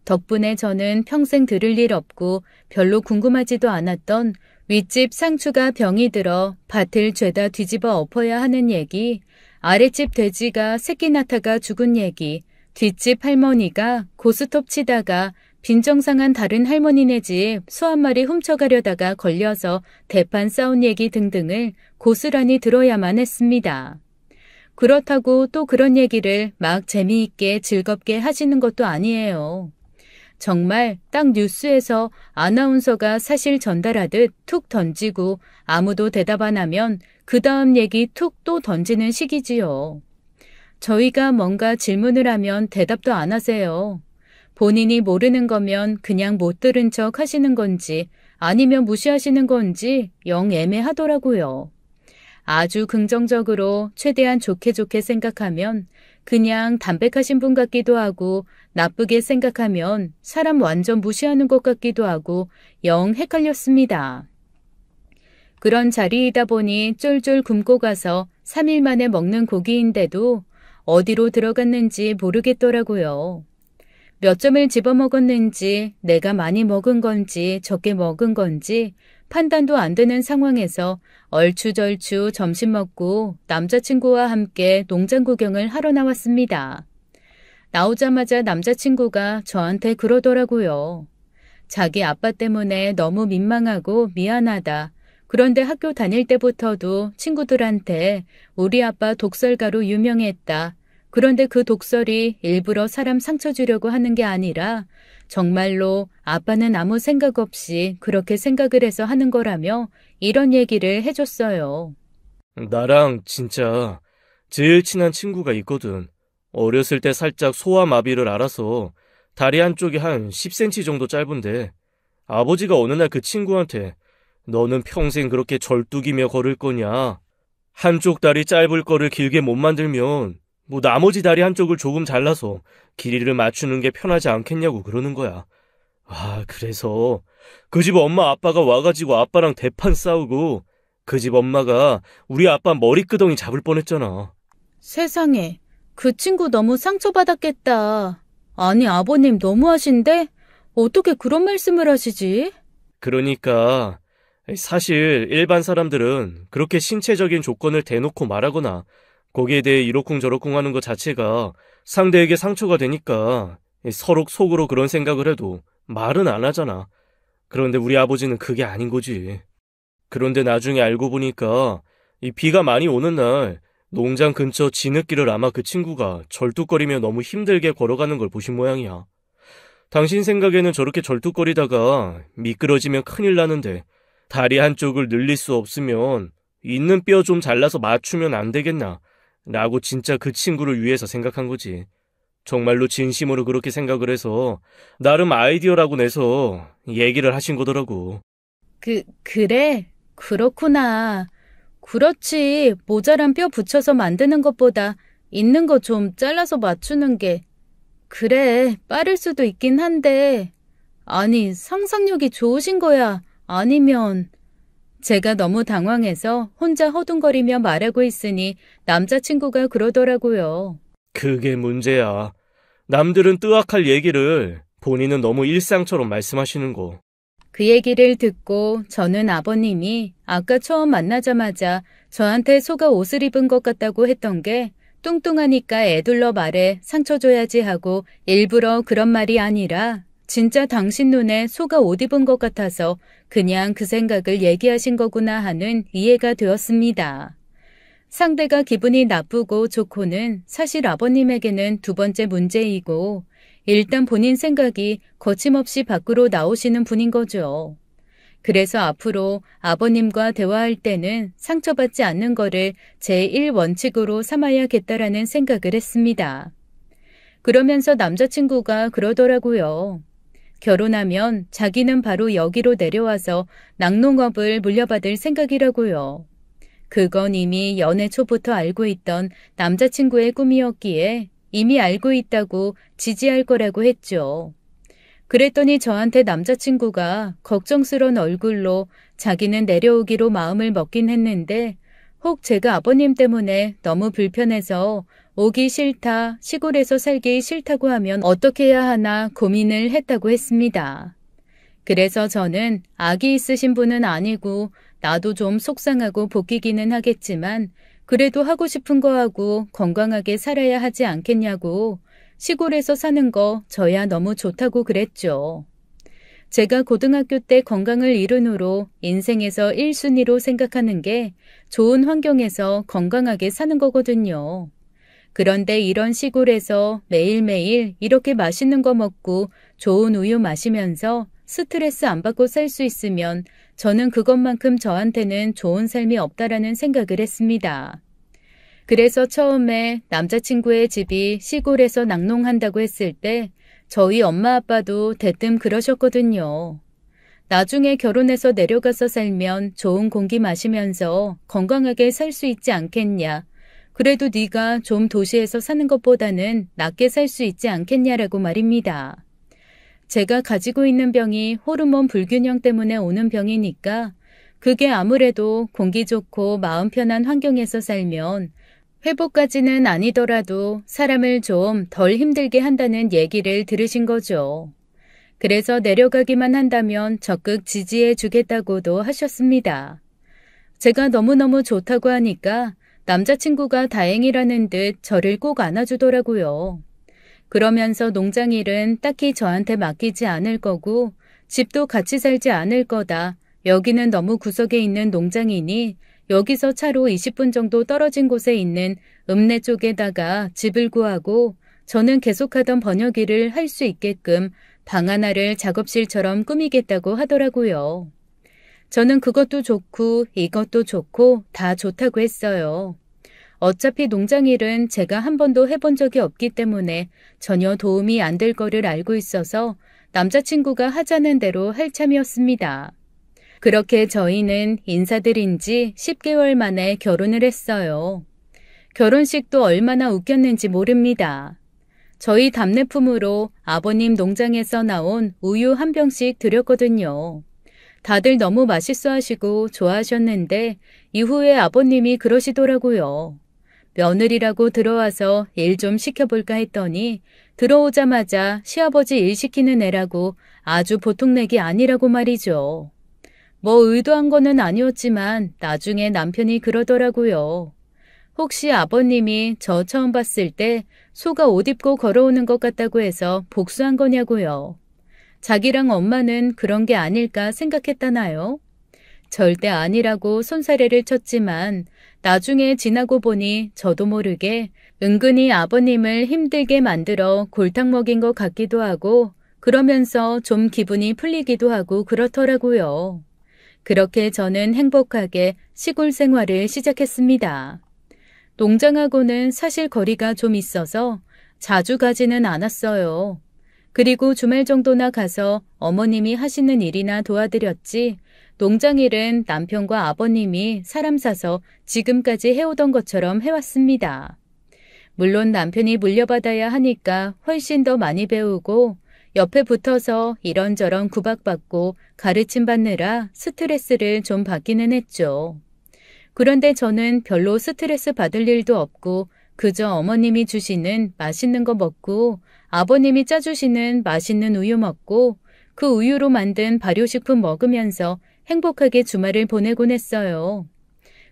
덕분에 저는 평생 들을 일 없고 별로 궁금하지도 않았던 윗집 상추가 병이 들어 밭을 죄다 뒤집어 엎어야 하는 얘기, 아랫집 돼지가 새끼 낳다가 죽은 얘기, 뒷집 할머니가 고스톱 치다가 빈정상한 다른 할머니네 집 소 한 마리 훔쳐가려다가 걸려서 대판 싸운 얘기 등등을 고스란히 들어야만 했습니다. 그렇다고 또 그런 얘기를 막 재미있게 즐겁게 하시는 것도 아니에요. 정말 딱 뉴스에서 아나운서가 사실 전달하듯 툭 던지고 아무도 대답 안 하면 그 다음 얘기 툭 또 던지는 식이지요. 저희가 뭔가 질문을 하면 대답도 안 하세요. 본인이 모르는 거면 그냥 못 들은 척 하시는 건지 아니면 무시하시는 건지 영 애매하더라고요. 아주 긍정적으로 최대한 좋게 생각하면 그냥 담백하신 분 같기도 하고 나쁘게 생각하면 사람 완전 무시하는 것 같기도 하고 영 헷갈렸습니다. 그런 자리이다 보니 쫄쫄 굶고 가서 3일 만에 먹는 고기인데도 어디로 들어갔는지 모르겠더라고요. 몇 점을 집어먹었는지 내가 많이 먹은 건지 적게 먹은 건지 판단도 안 되는 상황에서 얼추절추 점심 먹고 남자친구와 함께 농장 구경을 하러 나왔습니다. 나오자마자 남자친구가 저한테 그러더라고요. 자기 아빠 때문에 너무 민망하고 미안하다. 그런데 학교 다닐 때부터도 친구들한테 우리 아빠 독설가로 유명했다. 그런데 그 독설이 일부러 사람 상처 주려고 하는 게 아니라 정말로 아빠는 아무 생각 없이 그렇게 생각을 해서 하는 거라며 이런 얘기를 해줬어요. 나랑 진짜 제일 친한 친구가 있거든. 어렸을 때 살짝 소아마비를 앓아서 다리 한쪽이 한 10cm 정도 짧은데 아버지가 어느 날 그 친구한테 너는 평생 그렇게 절뚝이며 걸을 거냐? 한쪽 다리 짧을 거를 길게 못 만들면 뭐 나머지 다리 한쪽을 조금 잘라서 길이를 맞추는 게 편하지 않겠냐고 그러는 거야. 그래서 그 집 엄마 아빠가 와가지고 아빠랑 대판 싸우고 그 집 엄마가 우리 아빠 머리끄덩이 잡을 뻔했잖아. 세상에, 그 친구 너무 상처받았겠다. 아니, 아버님 너무하신데? 어떻게 그런 말씀을 하시지? 그러니까 사실 일반 사람들은 그렇게 신체적인 조건을 대놓고 말하거나 거기에 대해 이러쿵저러쿵 하는 것 자체가 상대에게 상처가 되니까 서로 속으로 그런 생각을 해도 말은 안 하잖아. 그런데 우리 아버지는 그게 아닌 거지. 그런데 나중에 알고 보니까 이 비가 많이 오는 날 농장 근처 진흙길을 아마 그 친구가 절뚝거리며 너무 힘들게 걸어가는 걸 보신 모양이야. 당신 생각에는 저렇게 절뚝거리다가 미끄러지면 큰일 나는데 다리 한쪽을 늘릴 수 없으면 있는 뼈 좀 잘라서 맞추면 안 되겠나 라고 진짜 그 친구를 위해서 생각한 거지. 정말로 진심으로 그렇게 생각을 해서 나름 아이디어라고 내서 얘기를 하신 거더라고. 그래? 그렇구나. 그렇지. 모자란 뼈 붙여서 만드는 것보다 있는 거 좀 잘라서 맞추는 게. 그래, 빠를 수도 있긴 한데. 아니, 상상력이 좋으신 거야? 아니면... 제가 너무 당황해서 혼자 허둥거리며 말하고 있으니 남자친구가 그러더라고요. 그게 문제야. 남들은 뜨악할 얘기를 본인은 너무 일상처럼 말씀하시는 거. 그 얘기를 듣고 저는 아버님이 아까 처음 만나자마자 저한테 속아 옷을 입은 것 같다고 했던 게 뚱뚱하니까 애둘러 말해 상처 줘야지 하고 일부러 그런 말이 아니라 진짜 당신 눈에 속아 옷 입은 것 같아서 그냥 그 생각을 얘기하신 거구나 하는 이해가 되었습니다. 상대가 기분이 나쁘고 좋고는 사실 아버님에게는 두 번째 문제이고 일단 본인 생각이 거침없이 밖으로 나오시는 분인 거죠. 그래서 앞으로 아버님과 대화할 때는 상처받지 않는 거를 제1원칙으로 삼아야겠다라는 생각을 했습니다. 그러면서 남자친구가 그러더라고요. 결혼하면 자기는 바로 여기로 내려와서 낙농업을 물려받을 생각이라고요. 그건 이미 연애 초부터 알고 있던 남자친구의 꿈이었기에 이미 알고 있다고 지지할 거라고 했죠. 그랬더니 저한테 남자친구가 걱정스러운 얼굴로 자기는 내려오기로 마음을 먹긴 했는데 혹 제가 아버님 때문에 너무 불편해서 오기 싫다, 시골에서 살기 싫다고 하면 어떻게 해야 하나 고민을 했다고 했습니다. 그래서 저는 아기 있으신 분은 아니고 나도 좀 속상하고 복귀기는 하겠지만 그래도 하고 싶은 거 하고 건강하게 살아야 하지 않겠냐고 시골에서 사는 거 저야 너무 좋다고 그랬죠. 제가 고등학교 때 건강을 잃은 후로 인생에서 1순위로 생각하는 게 좋은 환경에서 건강하게 사는 거거든요. 그런데 이런 시골에서 매일매일 이렇게 맛있는 거 먹고 좋은 우유 마시면서 스트레스 안 받고 살 수 있으면 저는 그것만큼 저한테는 좋은 삶이 없다라는 생각을 했습니다. 그래서 처음에 남자친구의 집이 시골에서 낙농한다고 했을 때 저희 엄마 아빠도 대뜸 그러셨거든요. 나중에 결혼해서 내려가서 살면 좋은 공기 마시면서 건강하게 살 수 있지 않겠냐. 그래도 네가 좀 도시에서 사는 것보다는 낫게 살 수 있지 않겠냐라고 말입니다. 제가 가지고 있는 병이 호르몬 불균형 때문에 오는 병이니까 그게 아무래도 공기 좋고 마음 편한 환경에서 살면 회복까지는 아니더라도 사람을 좀 덜 힘들게 한다는 얘기를 들으신 거죠. 그래서 내려가기만 한다면 적극 지지해 주겠다고도 하셨습니다. 제가 너무너무 좋다고 하니까 남자친구가 다행이라는 듯 저를 꼭 안아주더라고요. 그러면서 농장 일은 딱히 저한테 맡기지 않을 거고 집도 같이 살지 않을 거다. 여기는 너무 구석에 있는 농장이니 여기서 차로 20분 정도 떨어진 곳에 있는 읍내 쪽에다가 집을 구하고 저는 계속하던 번역 일을 할 수 있게끔 방 하나를 작업실처럼 꾸미겠다고 하더라고요. 저는 그것도 좋고 이것도 좋고 다 좋다고 했어요. 어차피 농장 일은 제가 한 번도 해본 적이 없기 때문에 전혀 도움이 안 될 거를 알고 있어서 남자친구가 하자는 대로 할 참이었습니다. 그렇게 저희는 인사드린 지 10개월 만에 결혼을 했어요. 결혼식도 얼마나 웃겼는지 모릅니다. 저희 답례품으로 아버님 농장에서 나온 우유 한 병씩 드렸거든요. 다들 너무 맛있어 하시고 좋아하셨는데 이후에 아버님이 그러시더라고요. 며느리라고 들어와서 일 좀 시켜볼까 했더니 들어오자마자 시아버지 일 시키는 애라고 아주 보통 내기 아니라고 말이죠. 뭐 의도한 거는 아니었지만 나중에 남편이 그러더라고요. 혹시 아버님이 저 처음 봤을 때 소가 옷 입고 걸어오는 것 같다고 해서 복수한 거냐고요. 자기랑 엄마는 그런 게 아닐까 생각했다나요? 절대 아니라고 손사래를 쳤지만 나중에 지나고 보니 저도 모르게 은근히 아버님을 힘들게 만들어 골탕 먹인 것 같기도 하고 그러면서 좀 기분이 풀리기도 하고 그렇더라고요. 그렇게 저는 행복하게 시골 생활을 시작했습니다. 농장하고는 사실 거리가 좀 있어서 자주 가지는 않았어요. 그리고 주말 정도나 가서 어머님이 하시는 일이나 도와드렸지 농장 일은 남편과 아버님이 사람 사서 지금까지 해오던 것처럼 해왔습니다. 물론 남편이 물려받아야 하니까 훨씬 더 많이 배우고 옆에 붙어서 이런저런 구박받고 가르침 받느라 스트레스를 좀 받기는 했죠. 그런데 저는 별로 스트레스 받을 일도 없고 그저 어머님이 주시는 맛있는 거 먹고 아버님이 짜주시는 맛있는 우유 먹고 그 우유로 만든 발효식품 먹으면서 행복하게 주말을 보내곤 했어요.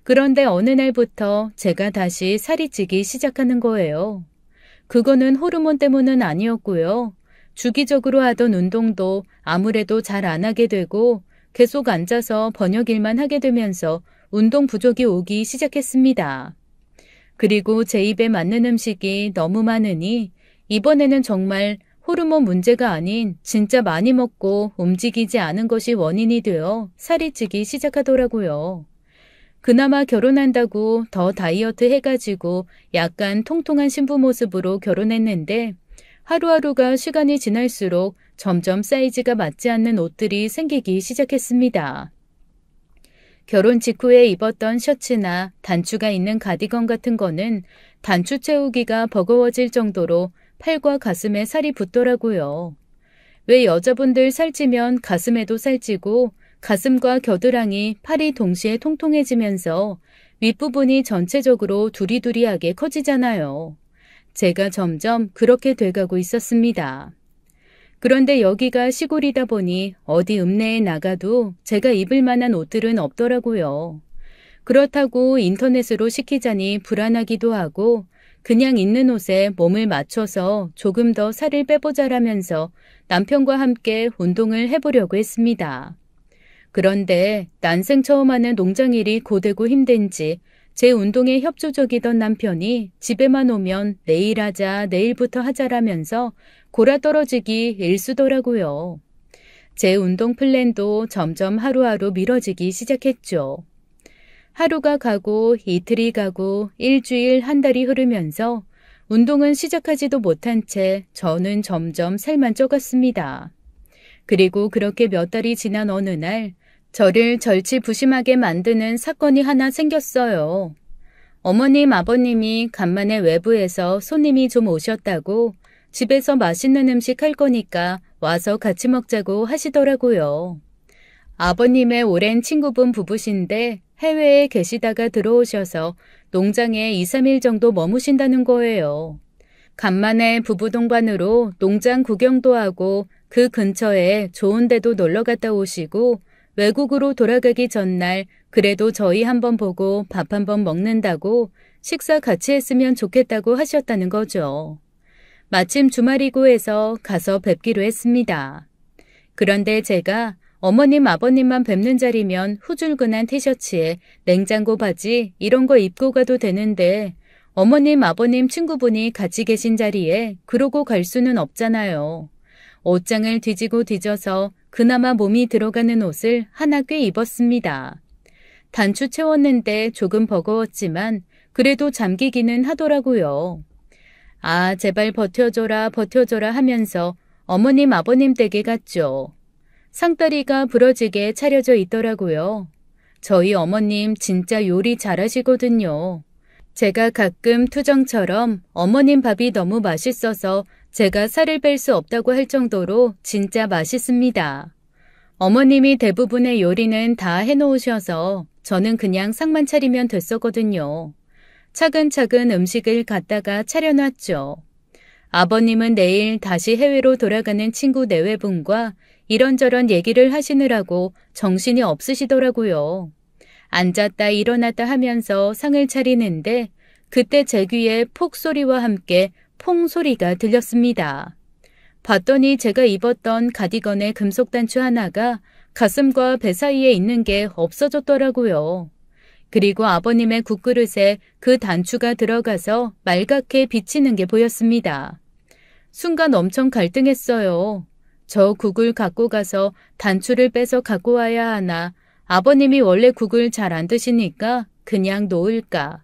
그런데 어느 날부터 제가 다시 살이 찌기 시작하는 거예요. 그거는 호르몬 때문은 아니었고요. 주기적으로 하던 운동도 아무래도 잘 안 하게 되고 계속 앉아서 번역 일만 하게 되면서 운동 부족이 오기 시작했습니다. 그리고 제 입에 맞는 음식이 너무 많으니 이번에는 정말 호르몬 문제가 아닌 진짜 많이 먹고 움직이지 않은 것이 원인이 되어 살이 찌기 시작하더라고요. 그나마 결혼한다고 더 다이어트 해가지고 약간 통통한 신부 모습으로 결혼했는데 하루하루가 시간이 지날수록 점점 사이즈가 맞지 않는 옷들이 생기기 시작했습니다. 결혼 직후에 입었던 셔츠나 단추가 있는 가디건 같은 거는 단추 채우기가 버거워질 정도로 팔과 가슴에 살이 붙더라고요. 왜 여자분들 살찌면 가슴에도 살찌고 가슴과 겨드랑이, 팔이 동시에 통통해지면서 윗부분이 전체적으로 두리두리하게 커지잖아요. 제가 점점 그렇게 돼가고 있었습니다. 그런데 여기가 시골이다 보니 어디 읍내에 나가도 제가 입을 만한 옷들은 없더라고요. 그렇다고 인터넷으로 시키자니 불안하기도 하고 그냥 있는 옷에 몸을 맞춰서 조금 더 살을 빼보자라면서 남편과 함께 운동을 해보려고 했습니다. 그런데 난생 처음 하는 농장일이 고되고 힘든지 제 운동에 협조적이던 남편이 집에만 오면 내일 하자, 내일부터 하자라면서 골아떨어지기 일쑤더라고요. 제 운동 플랜도 점점 하루하루 미뤄지기 시작했죠. 하루가 가고 이틀이 가고 일주일, 한 달이 흐르면서 운동은 시작하지도 못한 채 저는 점점 살만 쪄갔습니다. 그리고 그렇게 몇 달이 지난 어느 날 저를 절치부심하게 만드는 사건이 하나 생겼어요. 어머님, 아버님이 간만에 외부에서 손님이 좀 오셨다고 집에서 맛있는 음식 할 거니까 와서 같이 먹자고 하시더라고요. 아버님의 오랜 친구분 부부신데 해외에 계시다가 들어오셔서 농장에 2, 3일 정도 머무신다는 거예요. 간만에 부부 동반으로 농장 구경도 하고 그 근처에 좋은 데도 놀러 갔다 오시고 외국으로 돌아가기 전날 그래도 저희 한번 보고 밥 한번 먹는다고 식사 같이 했으면 좋겠다고 하셨다는 거죠. 마침 주말이고 해서 가서 뵙기로 했습니다. 그런데 제가 어머님 아버님만 뵙는 자리면 후줄근한 티셔츠에 냉장고 바지 이런 거 입고 가도 되는데 어머님 아버님 친구분이 같이 계신 자리에 그러고 갈 수는 없잖아요. 옷장을 뒤지고 뒤져서 그나마 몸이 들어가는 옷을 하나 꽤 입었습니다. 단추 채웠는데 조금 버거웠지만 그래도 잠기기는 하더라고요. 아, 제발 버텨줘라 버텨줘라 하면서 어머님 아버님 댁에 갔죠. 상다리가 부러지게 차려져 있더라고요. 저희 어머님 진짜 요리 잘하시거든요. 제가 가끔 투정처럼 어머님 밥이 너무 맛있어서 제가 살을 뺄 수 없다고 할 정도로 진짜 맛있습니다. 어머님이 대부분의 요리는 다 해놓으셔서 저는 그냥 상만 차리면 됐었거든요. 차근차근 음식을 갖다가 차려놨죠. 아버님은 내일 다시 해외로 돌아가는 친구 내외분과 이런저런 얘기를 하시느라고 정신이 없으시더라고요. 앉았다 일어났다 하면서 상을 차리는데 그때 제 귀에 폭소리와 함께 퐁소리가 들렸습니다. 봤더니 제가 입었던 가디건의 금속 단추 하나가 가슴과 배 사이에 있는 게 없어졌더라고요. 그리고 아버님의 국그릇에 그 단추가 들어가서 말갛게 비치는 게 보였습니다. 순간 엄청 갈등했어요. 저 국을 갖고 가서 단추를 빼서 갖고 와야 하나, 아버님이 원래 국을 잘 안 드시니까 그냥 놓을까.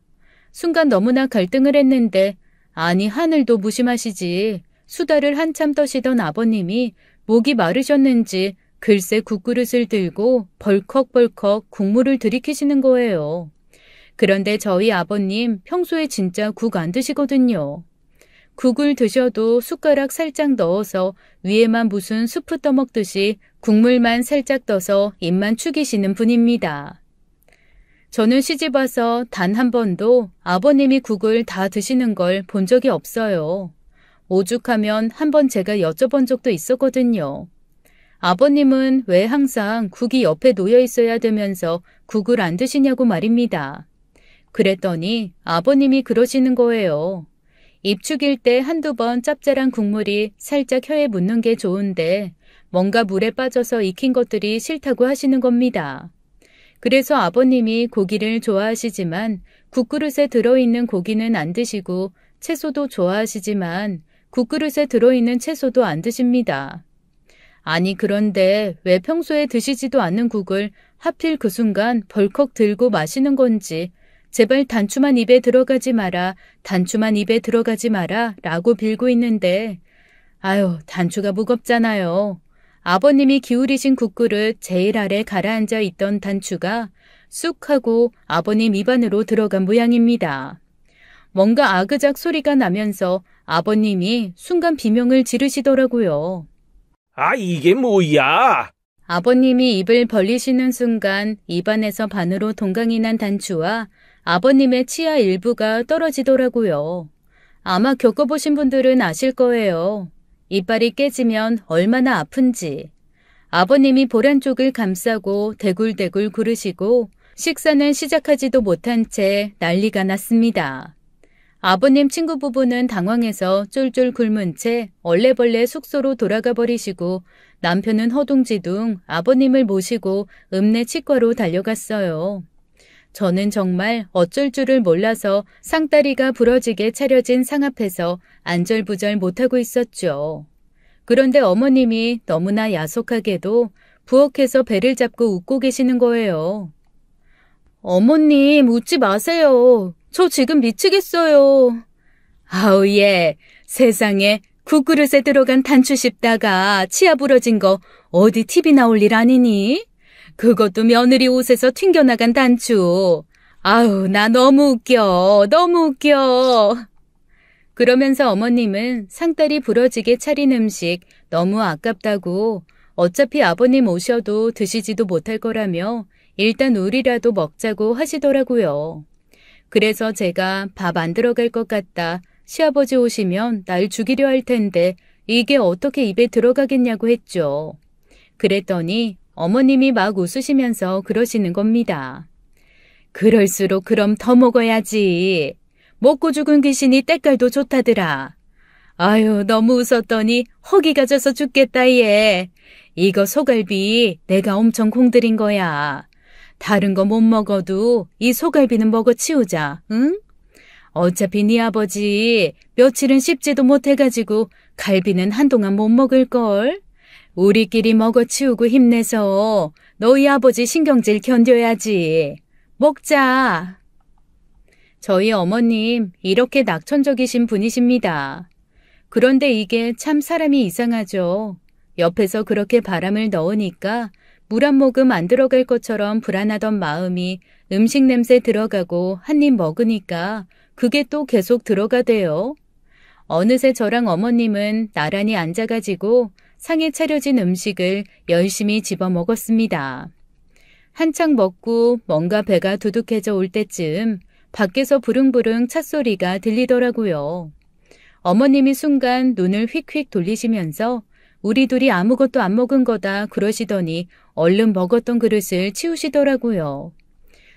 순간 너무나 갈등을 했는데 아니 하늘도 무심하시지. 수다를 한참 떠시던 아버님이 목이 마르셨는지 글쎄 국그릇을 들고 벌컥벌컥 국물을 들이키시는 거예요. 그런데 저희 아버님 평소에 진짜 국 안 드시거든요. 국을 드셔도 숟가락 살짝 넣어서 위에만 무슨 수프 떠먹듯이 국물만 살짝 떠서 입만 축이시는 분입니다. 저는 시집 와서 단 한 번도 아버님이 국을 다 드시는 걸 본 적이 없어요. 오죽하면 한 번 제가 여쭤본 적도 있었거든요. 아버님은 왜 항상 국이 옆에 놓여 있어야 되면서 국을 안 드시냐고 말입니다. 그랬더니 아버님이 그러시는 거예요. 입축일 때 한두 번 짭짤한 국물이 살짝 혀에 묻는 게 좋은데 뭔가 물에 빠져서 익힌 것들이 싫다고 하시는 겁니다. 그래서 아버님이 고기를 좋아하시지만 국그릇에 들어있는 고기는 안 드시고 채소도 좋아하시지만 국그릇에 들어있는 채소도 안 드십니다. 아니 그런데 왜 평소에 드시지도 않는 국을 하필 그 순간 벌컥 들고 마시는 건지 제발 단추만 입에 들어가지 마라, 단추만 입에 들어가지 마라 라고 빌고 있는데 아유 단추가 무겁잖아요. 아버님이 기울이신 국그릇 제일 아래 가라앉아 있던 단추가 쑥 하고 아버님 입안으로 들어간 모양입니다. 뭔가 아그작 소리가 나면서 아버님이 순간 비명을 지르시더라고요. 아, 이게 뭐야? 아버님이 입을 벌리시는 순간 입안에서 반으로 동강이 난 단추와 아버님의 치아 일부가 떨어지더라고요. 아마 겪어보신 분들은 아실 거예요. 이빨이 깨지면 얼마나 아픈지. 아버님이 보란 쪽을 감싸고 대굴대굴 구르시고 식사는 시작하지도 못한 채 난리가 났습니다. 아버님 친구 부부는 당황해서 쫄쫄 굶은 채 얼레벌레 숙소로 돌아가 버리시고 남편은 허둥지둥 아버님을 모시고 읍내 치과로 달려갔어요. 저는 정말 어쩔 줄을 몰라서 상다리가 부러지게 차려진 상 앞에서 안절부절 못하고 있었죠. 그런데 어머님이 너무나 야속하게도 부엌에서 배를 잡고 웃고 계시는 거예요. 어머님 웃지 마세요. 저 지금 미치겠어요. 아우 예, 세상에 국그릇에 들어간 단추 씹다가 치아 부러진 거 어디 TV 나올 일 아니니? 그것도 며느리 옷에서 튕겨나간 단추. 아우 나 너무 웃겨. 너무 웃겨. 그러면서 어머님은 상다리 부러지게 차린 음식 너무 아깝다고 어차피 아버님 오셔도 드시지도 못할 거라며 일단 우리라도 먹자고 하시더라고요. 그래서 제가 밥 안 들어갈 것 같다. 시아버지 오시면 날 죽이려 할 텐데 이게 어떻게 입에 들어가겠냐고 했죠. 그랬더니 어머님이 막 웃으시면서 그러시는 겁니다. 그럴수록 그럼 더 먹어야지. 먹고 죽은 귀신이 때깔도 좋다더라. 아유, 너무 웃었더니 허기가 져서 죽겠다, 얘. 이거 소갈비 내가 엄청 공들인 거야. 다른 거 못 먹어도 이 소갈비는 먹어 치우자, 응? 어차피 네 아버지 며칠은 씹지도 못해가지고 갈비는 한동안 못 먹을걸. 우리끼리 먹어 치우고 힘내서 너희 아버지 신경질 견뎌야지. 먹자. 저희 어머님 이렇게 낙천적이신 분이십니다. 그런데 이게 참 사람이 이상하죠. 옆에서 그렇게 바람을 넣으니까 물 한 모금 안 들어갈 것처럼 불안하던 마음이 음식 냄새 들어가고 한 입 먹으니까 그게 또 계속 들어가대요. 어느새 저랑 어머님은 나란히 앉아가지고 상에 차려진 음식을 열심히 집어 먹었습니다. 한창 먹고 뭔가 배가 두둑해져 올 때쯤 밖에서 부릉부릉 찻소리가 들리더라고요. 어머님이 순간 눈을 휙휙 돌리시면서 우리 둘이 아무것도 안 먹은 거다 그러시더니 얼른 먹었던 그릇을 치우시더라고요.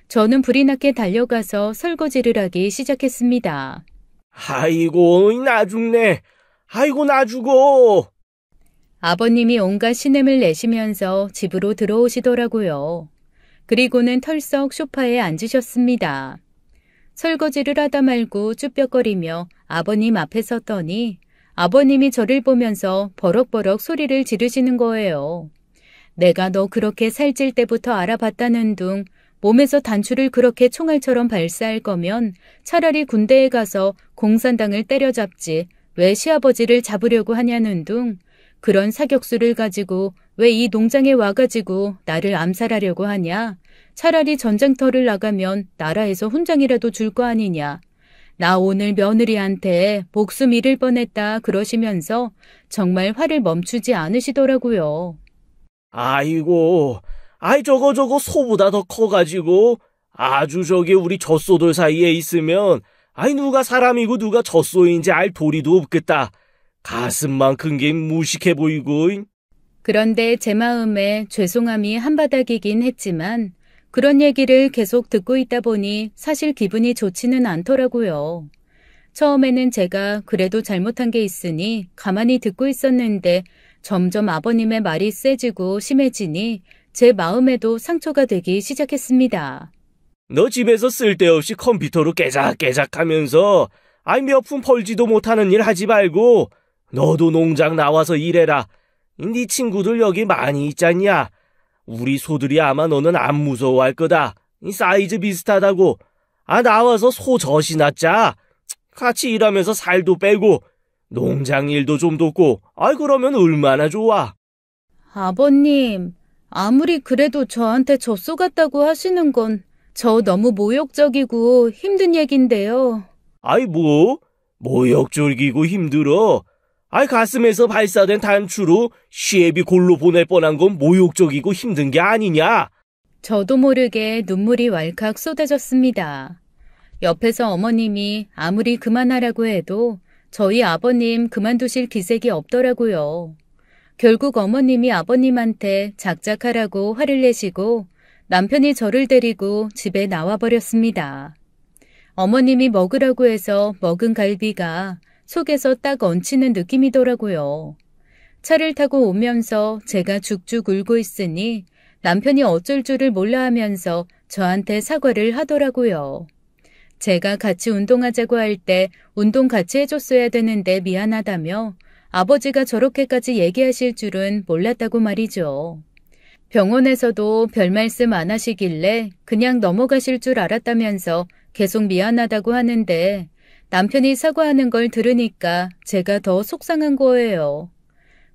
저는 불이 나게 달려가서 설거지를 하기 시작했습니다. 아이고, 나 죽네. 아이고, 나 죽어. 아버님이 온갖 신음을 내시면서 집으로 들어오시더라고요. 그리고는 털썩 소파에 앉으셨습니다. 설거지를 하다 말고 쭈뼛거리며 아버님 앞에 섰더니 아버님이 저를 보면서 버럭버럭 소리를 지르시는 거예요. 내가 너 그렇게 살찔 때부터 알아봤다는 둥 몸에서 단추를 그렇게 총알처럼 발사할 거면 차라리 군대에 가서 공산당을 때려잡지 왜 시아버지를 잡으려고 하냐는 둥 그런 사격수를 가지고 왜 이 농장에 와가지고 나를 암살하려고 하냐. 차라리 전쟁터를 나가면 나라에서 훈장이라도 줄 거 아니냐. 나 오늘 며느리한테 목숨 잃을 뻔했다 그러시면서 정말 화를 멈추지 않으시더라고요. 아이고, 아이 저거 소보다 더 커가지고 아주 저기 우리 젖소들 사이에 있으면 아이 누가 사람이고 누가 젖소인지 알 도리도 없겠다. 가슴만 큰 게 무식해 보이고. 그런데 제 마음에 죄송함이 한바닥이긴 했지만 그런 얘기를 계속 듣고 있다 보니 사실 기분이 좋지는 않더라고요. 처음에는 제가 그래도 잘못한 게 있으니 가만히 듣고 있었는데 점점 아버님의 말이 세지고 심해지니 제 마음에도 상처가 되기 시작했습니다. 너 집에서 쓸데없이 컴퓨터로 깨작깨작하면서 아이 몇 푼 벌지도 못하는 일 하지 말고 너도 농장 나와서 일해라. 네 친구들 여기 많이 있잖냐. 우리 소들이 아마 너는 안 무서워할 거다. 사이즈 비슷하다고. 나와서 소 젖이나 짜. 같이 일하면서 살도 빼고 농장 일도 좀 돕고 그러면 얼마나 좋아. 아버님, 아무리 그래도 저한테 젖소 같다고 하시는 건 저 너무 모욕적이고 힘든 얘긴데요. 모욕적이고 힘들어. 가슴에서 발사된 단추로 시애비 골로 보낼 뻔한 건 모욕적이고 힘든 게 아니냐? 저도 모르게 눈물이 왈칵 쏟아졌습니다. 옆에서 어머님이 아무리 그만하라고 해도 저희 아버님 그만두실 기색이 없더라고요. 결국 어머님이 아버님한테 작작하라고 화를 내시고 남편이 저를 데리고 집에 나와버렸습니다. 어머님이 먹으라고 해서 먹은 갈비가 속에서 딱 얹히는 느낌이더라고요. 차를 타고 오면서 제가 죽죽 울고 있으니 남편이 어쩔 줄을 몰라 하면서 저한테 사과를 하더라고요. 제가 같이 운동하자고 할 때 운동 같이 해줬어야 되는데 미안하다며 아버지가 저렇게까지 얘기하실 줄은 몰랐다고 말이죠. 병원에서도 별 말씀 안 하시길래 그냥 넘어가실 줄 알았다면서 계속 미안하다고 하는데 남편이 사과하는 걸 들으니까 제가 더 속상한 거예요.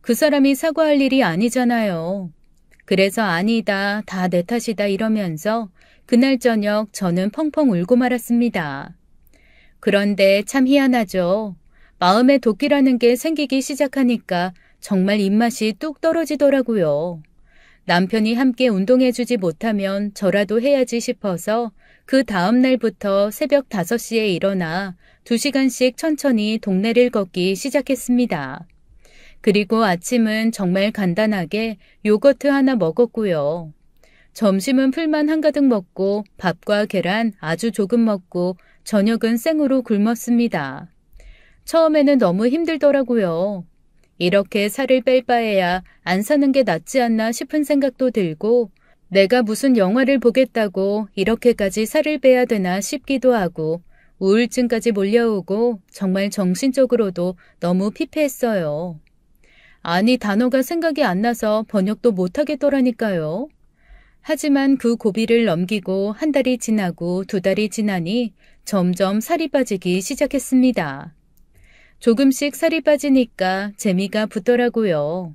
그 사람이 사과할 일이 아니잖아요. 그래서 아니다, 다 내 탓이다 이러면서 그날 저녁 저는 펑펑 울고 말았습니다. 그런데 참 희한하죠. 마음에 도끼라는 게 생기기 시작하니까 정말 입맛이 뚝 떨어지더라고요. 남편이 함께 운동해주지 못하면 저라도 해야지 싶어서 그 다음 날부터 새벽 5시에 일어나 2시간씩 천천히 동네를 걷기 시작했습니다. 그리고 아침은 정말 간단하게 요거트 하나 먹었고요. 점심은 풀만 한가득 먹고 밥과 계란 아주 조금 먹고 저녁은 생으로 굶었습니다. 처음에는 너무 힘들더라고요. 이렇게 살을 뺄 바에야 안 사는 게 낫지 않나 싶은 생각도 들고 내가 무슨 영화를 보겠다고 이렇게까지 살을 빼야 되나 싶기도 하고 우울증까지 몰려오고 정말 정신적으로도 너무 피폐했어요. 아니 단어가 생각이 안 나서 번역도 못하겠더라니까요. 하지만 그 고비를 넘기고 한 달이 지나고 두 달이 지나니 점점 살이 빠지기 시작했습니다. 조금씩 살이 빠지니까 재미가 붙더라고요.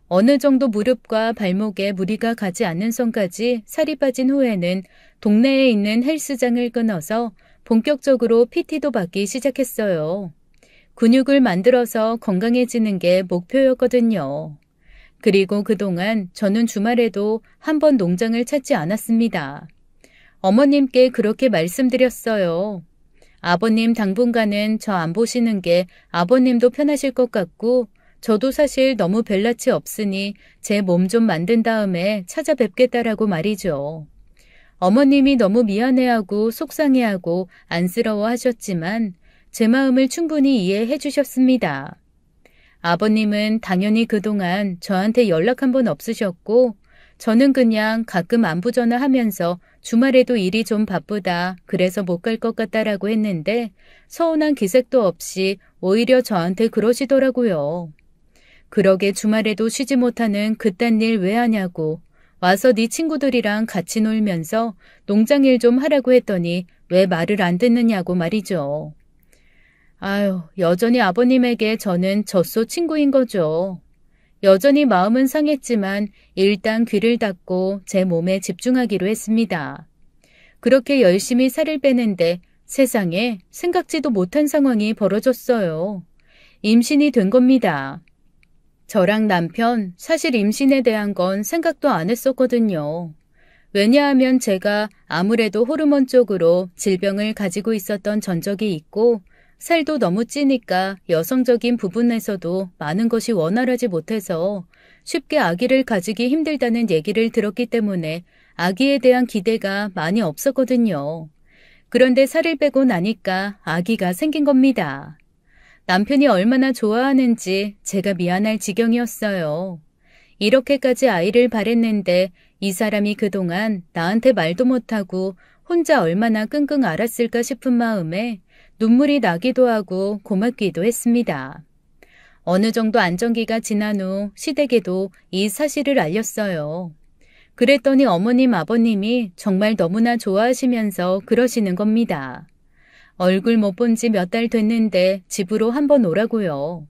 어느 정도 무릎과 발목에 무리가 가지 않는 선까지 살이 빠진 후에는 동네에 있는 헬스장을 끊어서 본격적으로 PT도 받기 시작했어요. 근육을 만들어서 건강해지는 게 목표였거든요. 그리고 그동안 저는 주말에도 한 번 농장을 찾지 않았습니다. 어머님께 그렇게 말씀드렸어요. 아버님 당분간은 저 안 보시는 게 아버님도 편하실 것 같고 저도 사실 너무 별낯이 없으니 제 몸 좀 만든 다음에 찾아뵙겠다라고 말이죠. 어머님이 너무 미안해하고 속상해하고 안쓰러워하셨지만 제 마음을 충분히 이해해 주셨습니다. 아버님은 당연히 그동안 저한테 연락 한 번 없으셨고 저는 그냥 가끔 안부 전화하면서 주말에도 일이 좀 바쁘다 그래서 못 갈 것 같다라고 했는데 서운한 기색도 없이 오히려 저한테 그러시더라고요. 그러게 주말에도 쉬지 못하는 그딴 일 왜 하냐고 와서 네 친구들이랑 같이 놀면서 농장일 좀 하라고 했더니 왜 말을 안 듣느냐고 말이죠. 아유, 여전히 아버님에게 저는 젖소 친구인 거죠. 여전히 마음은 상했지만 일단 귀를 닫고 제 몸에 집중하기로 했습니다. 그렇게 열심히 살을 빼는데 세상에 생각지도 못한 상황이 벌어졌어요. 임신이 된 겁니다. 저랑 남편 사실 임신에 대한 건 생각도 안 했었거든요. 왜냐하면 제가 아무래도 호르몬 쪽으로 질병을 가지고 있었던 전적이 있고 살도 너무 찌니까 여성적인 부분에서도 많은 것이 원활하지 못해서 쉽게 아기를 가지기 힘들다는 얘기를 들었기 때문에 아기에 대한 기대가 많이 없었거든요. 그런데 살을 빼고 나니까 아기가 생긴 겁니다. 남편이 얼마나 좋아하는지 제가 미안할 지경이었어요. 이렇게까지 아이를 바랬는데 이 사람이 그동안 나한테 말도 못하고 혼자 얼마나 끙끙 앓았을까 싶은 마음에 눈물이 나기도 하고 고맙기도 했습니다. 어느 정도 안정기가 지난 후 시댁에도 이 사실을 알렸어요. 그랬더니 어머님 아버님이 정말 너무나 좋아하시면서 그러시는 겁니다. 얼굴 못 본 지 몇 달 됐는데 집으로 한번 오라고요.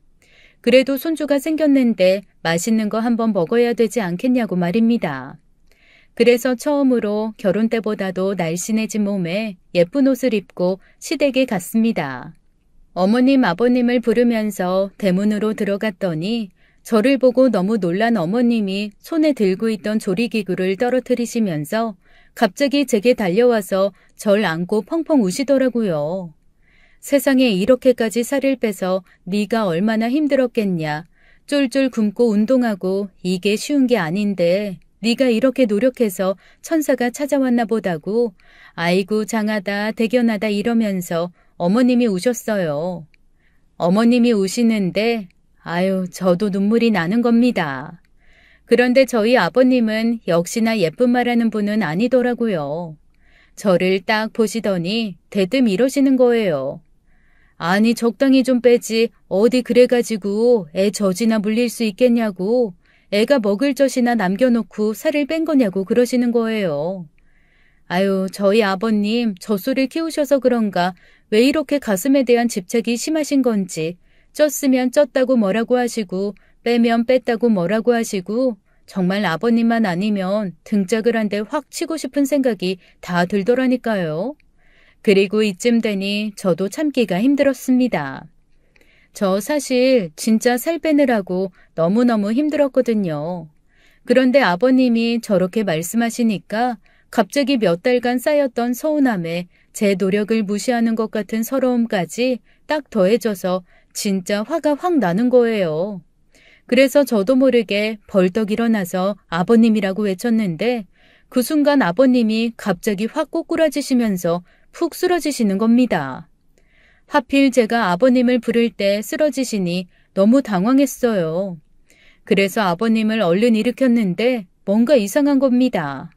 그래도 손주가 생겼는데 맛있는 거 한번 먹어야 되지 않겠냐고 말입니다. 그래서 처음으로 결혼 때보다도 날씬해진 몸에 예쁜 옷을 입고 시댁에 갔습니다. 어머님 아버님을 부르면서 대문으로 들어갔더니 저를 보고 너무 놀란 어머님이 손에 들고 있던 조리기구를 떨어뜨리시면서 갑자기 제게 달려와서 절 안고 펑펑 우시더라고요. 세상에 이렇게까지 살을 빼서 네가 얼마나 힘들었겠냐. 쫄쫄 굶고 운동하고 이게 쉬운 게 아닌데 네가 이렇게 노력해서 천사가 찾아왔나 보다고 아이고 장하다 대견하다 이러면서 어머님이 우셨어요. 어머님이 우시는데 아유 저도 눈물이 나는 겁니다. 그런데 저희 아버님은 역시나 예쁜 말하는 분은 아니더라고요. 저를 딱 보시더니 대뜸 이러시는 거예요. 아니 적당히 좀 빼지 어디 그래가지고 애 젖이나 물릴 수 있겠냐고 애가 먹을 젖이나 남겨놓고 살을 뺀 거냐고 그러시는 거예요. 아유 저희 아버님 젖소를 키우셔서 그런가 왜 이렇게 가슴에 대한 집착이 심하신 건지 쪘으면 쪘다고 뭐라고 하시고 빼면 뺐다고 뭐라고 하시고 정말 아버님만 아니면 등짝을 한 대 확 치고 싶은 생각이 다 들더라니까요. 그리고 이쯤 되니 저도 참기가 힘들었습니다. 저 사실 진짜 살 빼느라고 너무너무 힘들었거든요. 그런데 아버님이 저렇게 말씀하시니까 갑자기 몇 달간 쌓였던 서운함에 제 노력을 무시하는 것 같은 서러움까지 딱 더해져서 진짜 화가 확 나는 거예요. 그래서 저도 모르게 벌떡 일어나서 아버님이라고 외쳤는데 그 순간 아버님이 갑자기 확 꼬꾸라지시면서 푹 쓰러지시는 겁니다. 하필 제가 아버님을 부를 때 쓰러지시니 너무 당황했어요. 그래서 아버님을 얼른 일으켰는데 뭔가 이상한 겁니다.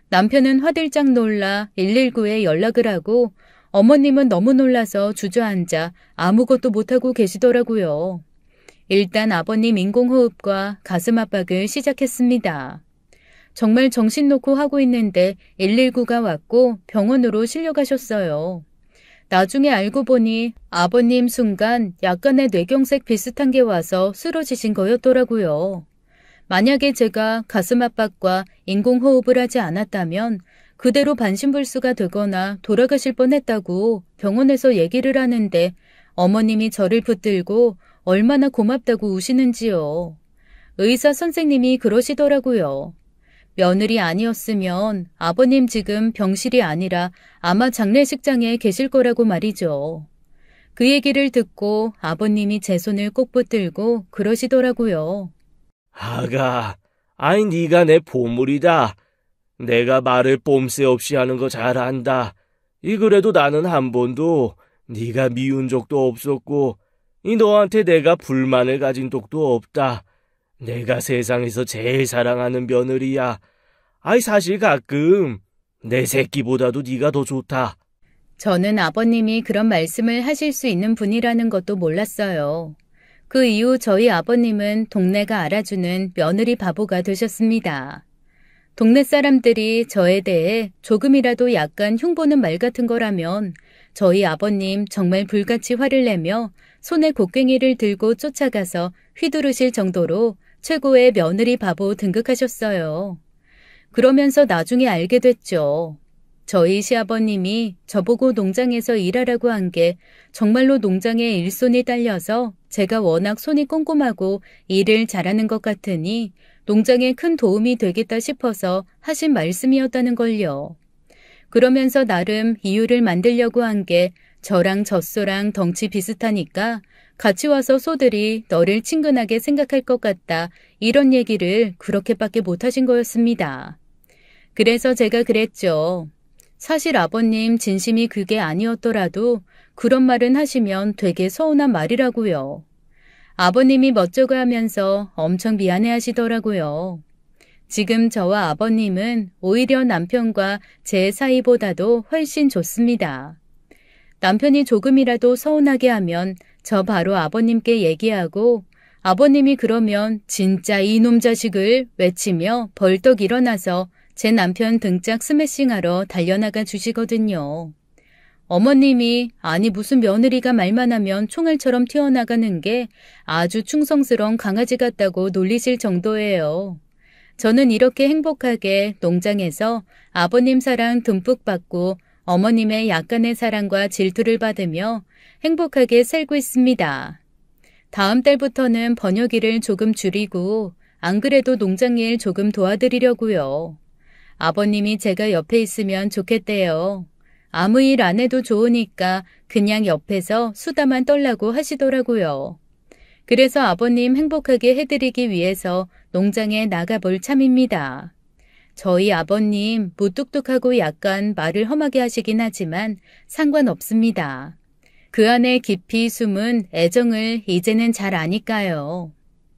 남편은 화들짝 놀라 119에 연락을 하고 어머님은 너무 놀라서 주저앉아 아무것도 못하고 계시더라고요. 일단 아버님 인공호흡과 가슴 압박을 시작했습니다. 정말 정신 놓고 하고 있는데 119가 왔고 병원으로 실려가셨어요. 나중에 알고 보니 아버님 순간 약간의 뇌경색 비슷한 게 와서 쓰러지신 거였더라고요. 만약에 제가 가슴 압박과 인공호흡을 하지 않았다면 그대로 반신불수가 되거나 돌아가실 뻔했다고 병원에서 얘기를 하는데 어머님이 저를 붙들고 얼마나 고맙다고 우시는지요. 의사 선생님이 그러시더라고요. 며느리 아니었으면 아버님 지금 병실이 아니라 아마 장례식장에 계실 거라고 말이죠. 그 얘기를 듣고 아버님이 제 손을 꼭 붙들고 그러시더라고요. 아가, 아이 네가 내 보물이다. 내가 말을 뽐새 없이 하는 거 잘 안다. 이 그래도 나는 한 번도 네가 미운 적도 없었고 이 너한테 내가 불만을 가진 적도 없다. 내가 세상에서 제일 사랑하는 며느리야. 아이 사실 가끔 내 새끼보다도 네가 더 좋다. 저는 아버님이 그런 말씀을 하실 수 있는 분이라는 것도 몰랐어요. 그 이후 저희 아버님은 동네가 알아주는 며느리 바보가 되셨습니다. 동네 사람들이 저에 대해 조금이라도 약간 흉보는 말 같은 거라면 저희 아버님 정말 불같이 화를 내며 손에 곡괭이를 들고 쫓아가서 휘두르실 정도로 최고의 며느리 바보 등극하셨어요. 그러면서 나중에 알게 됐죠. 저희 시아버님이 저보고 농장에서 일하라고 한 게 정말로 농장에 일손이 딸려서 제가 워낙 손이 꼼꼼하고 일을 잘하는 것 같으니 농장에 큰 도움이 되겠다 싶어서 하신 말씀이었다는 걸요. 그러면서 나름 이유를 만들려고 한 게 저랑 젖소랑 덩치 비슷하니까 같이 와서 소들이 너를 친근하게 생각할 것 같다 이런 얘기를 그렇게밖에 못하신 거였습니다. 그래서 제가 그랬죠. 사실 아버님 진심이 그게 아니었더라도 그런 말은 하시면 되게 서운한 말이라고요. 아버님이 멋쩍어 하면서 엄청 미안해 하시더라고요. 지금 저와 아버님은 오히려 남편과 제 사이보다도 훨씬 좋습니다. 남편이 조금이라도 서운하게 하면 저 바로 아버님께 얘기하고 아버님이 그러면 진짜 이놈 자식을 외치며 벌떡 일어나서 제 남편 등짝 스매싱하러 달려나가 주시거든요. 어머님이 아니 무슨 며느리가 말만 하면 총알처럼 튀어나가는 게 아주 충성스러운 강아지 같다고 놀리실 정도예요. 저는 이렇게 행복하게 농장에서 아버님 사랑 듬뿍 받고 어머님의 약간의 사랑과 질투를 받으며 행복하게 살고 있습니다. 다음 달부터는 번역일을 조금 줄이고 안 그래도 농장일 조금 도와드리려고요. 아버님이 제가 옆에 있으면 좋겠대요. 아무 일 안 해도 좋으니까 그냥 옆에서 수다만 떨라고 하시더라고요. 그래서 아버님 행복하게 해드리기 위해서 농장에 나가볼 참입니다. 저희 아버님 무뚝뚝하고 약간 말을 험하게 하시긴 하지만 상관없습니다. 그 안에 깊이 숨은 애정을 이제는 잘 아니까요.